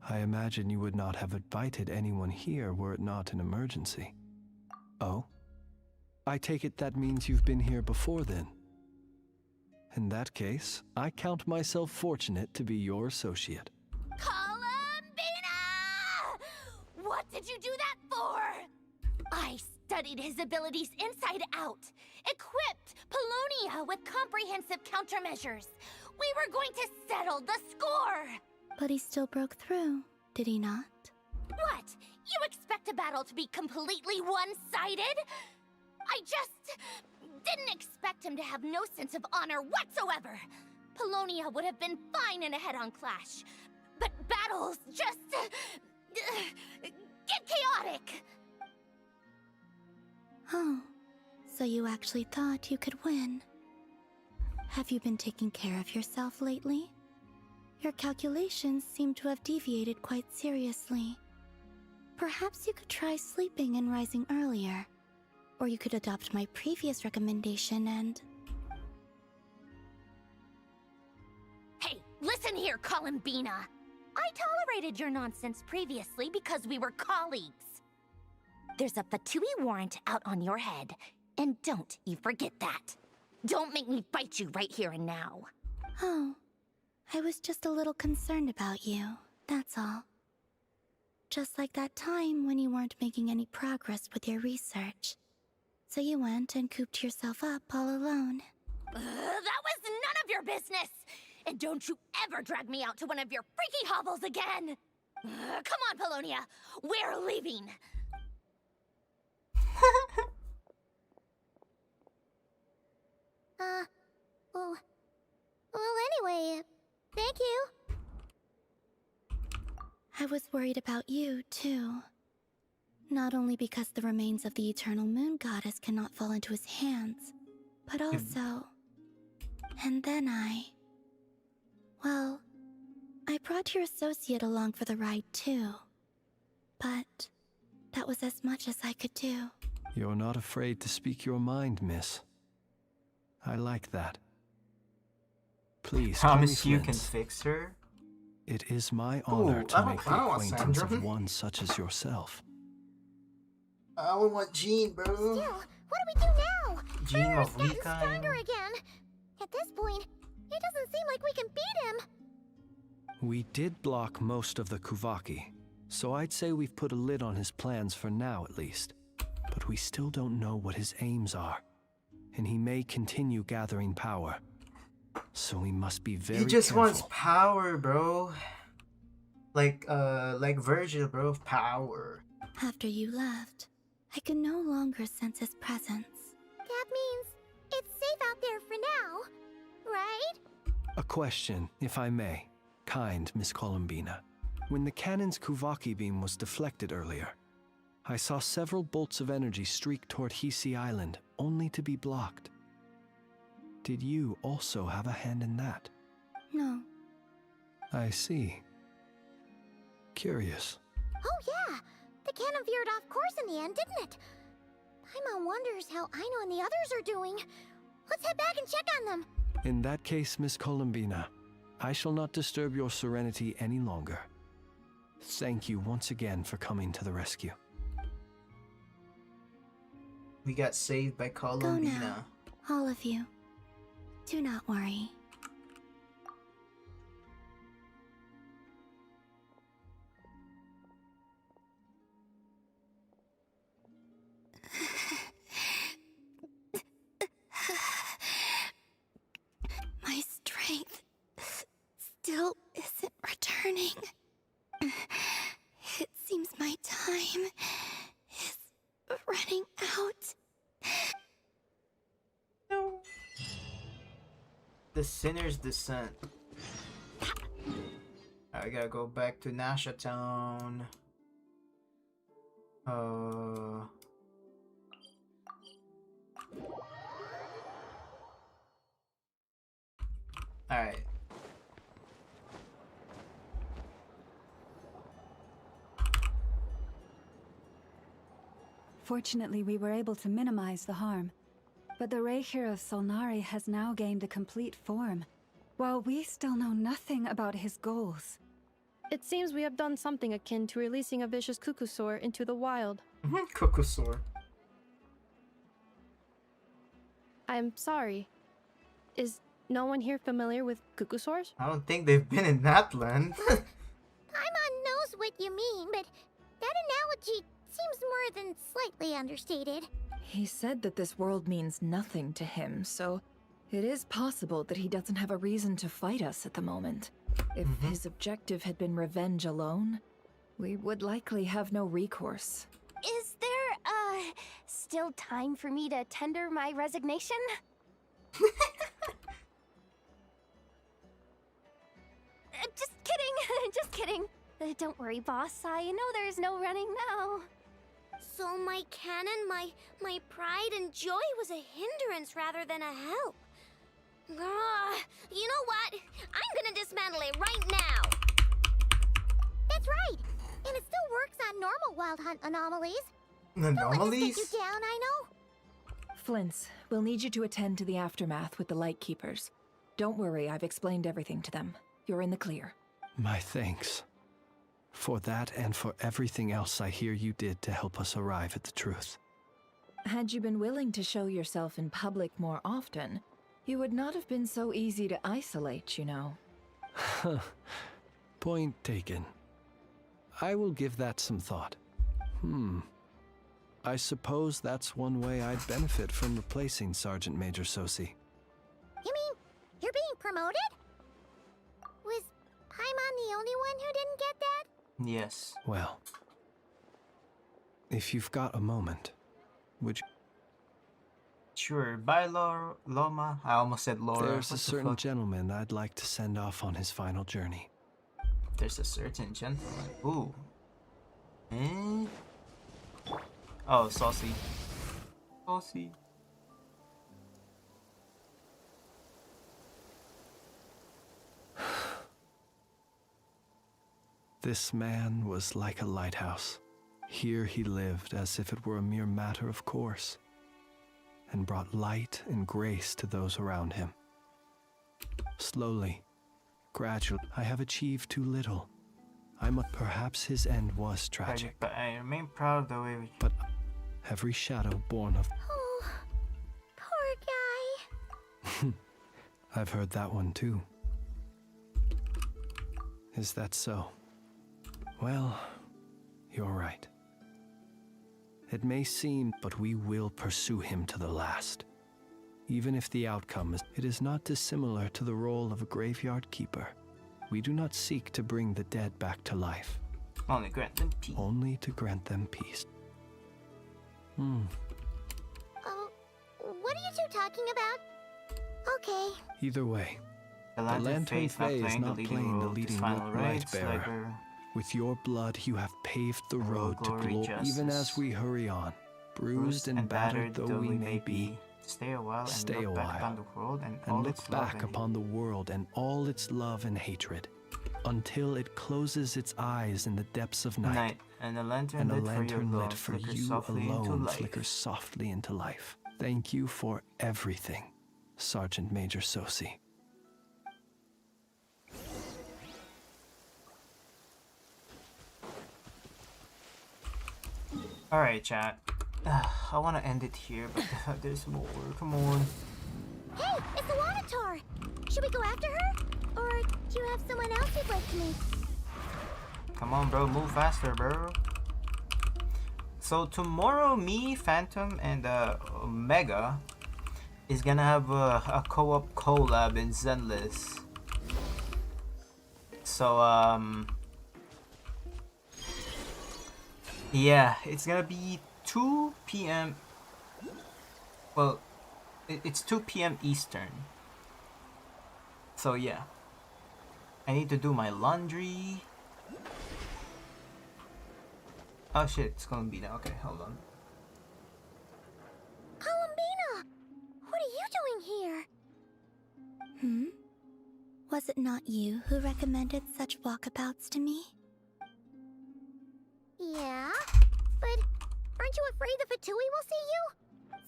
I imagine you would not have invited anyone here were it not an emergency. Oh? I take it that means you've been here before then. In that case, I count myself fortunate to be your associate. Columbina! What did you do that for? I studied his abilities inside out, equipped Polonia with comprehensive countermeasures. We were going to settle the score! But he still broke through, did he not? What? You expect a battle to be completely one-sided? I just didn't expect him to have no sense of honor whatsoever. Polonia would have been fine in a head-on clash. But battles just get chaotic! Oh, so you actually thought you could win. Have you been taking care of yourself lately? Your calculations seem to have deviated quite seriously. Perhaps you could try sleeping and rising earlier. Or you could adopt my previous recommendation and... Hey, listen here, Columbina! I tolerated your nonsense previously because we were colleagues. There's a Fatui warrant out on your head, and don't you forget that. Don't make me fight you right here and now. Oh, I was just a little concerned about you, that's all. Just like that time when you weren't making any progress with your research. So you went and cooped yourself up all alone. That was none of your business! And don't you ever drag me out to one of your freaky hovels again! Come on, Polonia! We're leaving! Well, anyway, thank you. I was worried about you, too. Not only because the remains of the Eternal Moon Goddess cannot fall into his hands, but also... And then Well, I brought your associate along for the ride, too. But that was as much as I could do. You're not afraid to speak your mind, miss. I like that. Please, promise you can fix her? It is my honor to make the acquaintance of Sandra. one such as yourself. I only want Jean, bro. Still, what do we do now? Jean Ferrer's gotten Mavrika. stronger again. At this point, it doesn't seem like we can beat him. We did block most of the Kuvaki, so I'd say we've put a lid on his plans for now at least. But we still don't know what his aims are, and he may continue gathering power. So we must be very careful. He just wants power, bro. Like Virgil, bro. Power. After you left, I could no longer sense his presence. That means it's safe out there for now, right? A question, if I may. Kind Miss Columbina. When the cannon's Kuvaki beam was deflected earlier, I saw several bolts of energy streak toward Hisi Island, only to be blocked. Did you also have a hand in that? No. I see. Curious. Oh yeah, the cannon veered off course in the end, didn't it? Paimon wonders how Aino and the others are doing. Let's head back and check on them. In that case, Miss Columbina, I shall not disturb your serenity any longer. Thank you once again for coming to the rescue. We got saved by Go Columbina. now, all of you. Do not worry. My strength still isn't returning. It seems my time is running out. The Sinner's Descent. I gotta go back to Nasha Town. Alright. Fortunately, we were able to minimize the harm. But the Reikir of Solnari has now gained a complete form, while we still know nothing about his goals. It seems we have done something akin to releasing a vicious Kukusaur into the wild. Kukusaur. I'm sorry. Is no one here familiar with Kukusaurs? I don't think they've been in that land. Paimon knows what you mean, but that analogy seems more than slightly understated. He said that this world means nothing to him, so it is possible that he doesn't have a reason to fight us at the moment. If his objective had been revenge alone, we would likely have no recourse. Is there, still time for me to tender my resignation? Just kidding, just kidding. don't worry, boss. I know there's no running now. So my cannon, my pride and joy was a hindrance rather than a help. Ugh, you know what? I'm gonna dismantle it right now. That's right. And it still works on normal wild hunt anomalies. Anomalies? Don't let us take you down, I know. Flint's, we'll need you to attend to the aftermath with the Lightkeepers. Don't worry, I've explained everything to them. You're in the clear. My thanks. For that and for everything else I hear you did to help us arrive at the truth. Had you been willing to show yourself in public more often, you would not have been so easy to isolate, you know. Point taken. I will give that some thought. I suppose that's one way I'd benefit from replacing Sergeant Major Sosi. You mean you're being promoted? Was Paimon the only one who didn't get that? Yes. Well, if you've got a moment, would you... Sure. Bye, Loma. I almost said Laura. There's a certain gentleman I'd like to send off on his final journey. There's a certain gentleman. Ooh. Eh? Oh, saucy. Saucy. This man was like a lighthouse. Here he lived as if it were a mere matter of course, and brought light and grace to those around him. Slowly, gradually, I have achieved too little. Perhaps his end was tragic. But I remain proud of the way we... But every shadow born of... Oh, poor guy. I've heard that one too. Is that so? Well, you're right. It may seem, but we will pursue him to the last. Even if the outcome is... It is not dissimilar to the role of a graveyard keeper. We do not seek to bring the dead back to life. Only grant them peace. Only to grant them peace. Oh, what are you two talking about? Okay. Either way, the Lantern Fae is not playing the leading light bearer. With your blood, you have paved the road to glory, even as we hurry on, bruised and battered though we may be. Stay a while and look back upon the world and all its love and hatred. Until it closes its eyes in the depths of night, and the lantern lit for you alone flickers softly into life. Thank you for everything, Sergeant Major Sosi. Alright, chat. I want to end it here, but there's more. Come on. Hey, it's the Wanator! Should we go after her? Or do you have someone else you'd like to meet? Come on, bro. Move faster, bro. So tomorrow, me, Phantom, and Omega is gonna have a co-op collab in Zenless. So, yeah, it's gonna be 2 p.m. Well, it's 2 p.m. Eastern. So yeah, I need to do my laundry. Oh shit, it's gonna be now. Okay, hold on. Columbina! What are you doing here? Was it not you who recommended such walkabouts to me? Yeah, but aren't you afraid the Fatui will see you?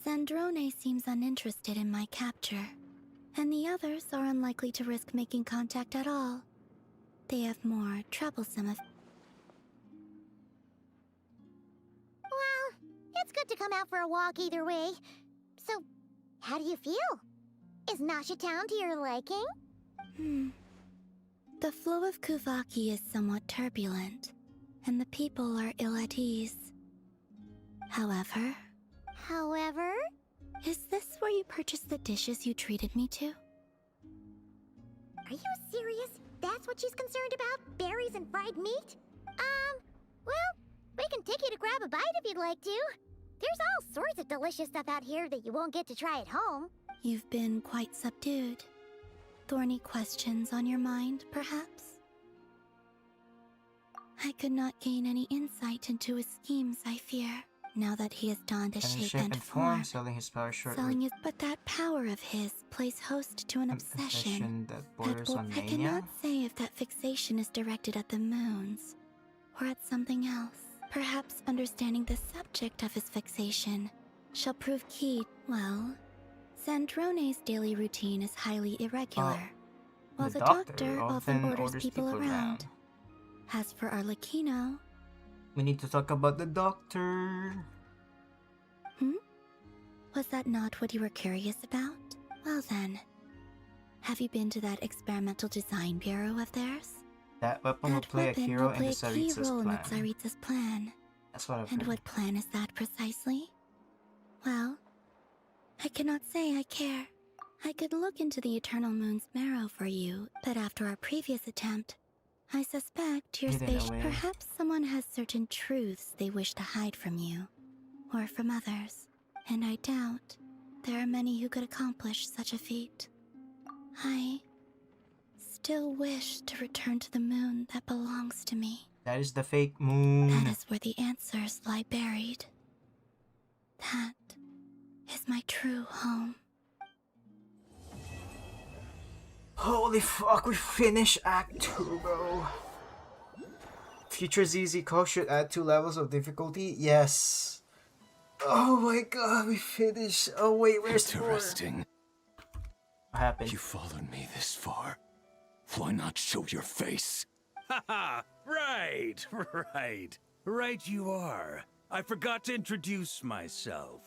Zandrone seems uninterested in my capture, and the others are unlikely to risk making contact at all. They have more troublesome Well, it's good to come out for a walk either way. So, how do you feel? Is Nasha Town to your liking? The flow of Kuvaki is somewhat turbulent, and the people are ill at ease. However... Is this where you purchased the dishes you treated me to? Are you serious? That's what she's concerned about? Berries and fried meat? Well, we can take you to grab a bite if you'd like to. There's all sorts of delicious stuff out here that you won't get to try at home. You've been quite subdued. Thorny questions on your mind, perhaps? I could not gain any insight into his schemes, I fear, now that he has donned a shape and form. Selling his power shortly. But that power of his plays host to an obsession that borders on I mania? cannot say if that fixation is directed at the moons, or at something else. Perhaps understanding the subject of his fixation shall prove key. Well, Zandrone's daily routine is highly irregular, while the doctor often orders people around. As for Arlecchino... We need to talk about the doctor. Was that not what you were curious about? Well then, have you been to that experimental design bureau of theirs? That weapon will play a key role in the Tsaritsa's plan. That's what I've heard. And what plan is that precisely? Well, I cannot say I care. I could look into the Eternal Moon's marrow for you, but after our previous attempt, I suspect your spaceship. Perhaps someone has certain truths they wish to hide from you, or from others, and I doubt there are many who could accomplish such a feat. I still wish to return to the moon that belongs to me. That is the fake moon. That is where the answers lie buried. That is my true home. Holy fuck, we finished Act 2, bro. Future ZZ Co should add 2 levels of difficulty? Yes. Oh my god, we finished. Oh wait, where's Interesting. What happened? You followed me this far. Why not show your face? Haha, right. Right you are. I forgot to introduce myself.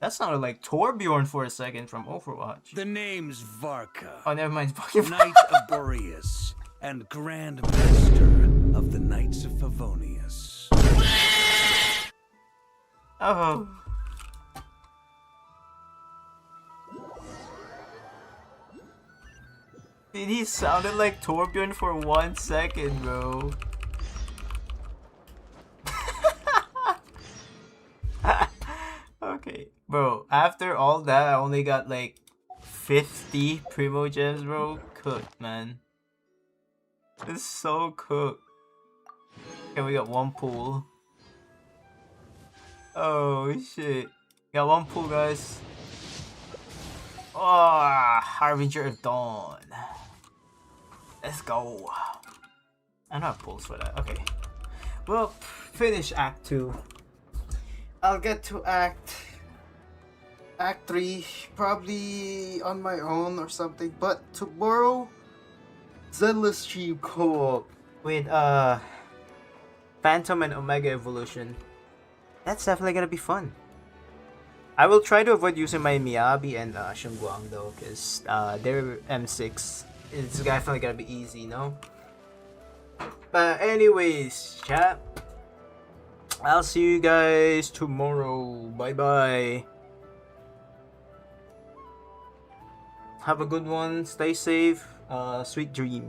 That sounded like Torbjorn for a second from Overwatch. The name's Varka. Oh, never mind. Knight of Boreas and Grand Master of the Knights of Favonius. Oh. Dude, he sounded like Torbjorn for 1 second, bro. Okay, bro, after all that, I only got like 50 Primo Gems, bro. Cooked, man. It's so cooked. Okay, we got 1 pool. Oh, shit. Got 1 pool, guys. Oh, Harbinger of Dawn. Let's go. I don't have pools for that. Okay. Well, finish Act 2. I'll get to Act 3 probably on my own or something. But tomorrow, ZZZ stream co-op with Phantom and Omega Evolution. That's definitely gonna be fun. I will try to avoid using my Miyabi and Shunguang though, because their M6 is definitely gonna be easy, you know? But anyways, chat, I'll see you guys tomorrow. Bye bye. Have a good one. Stay safe. Sweet dreams.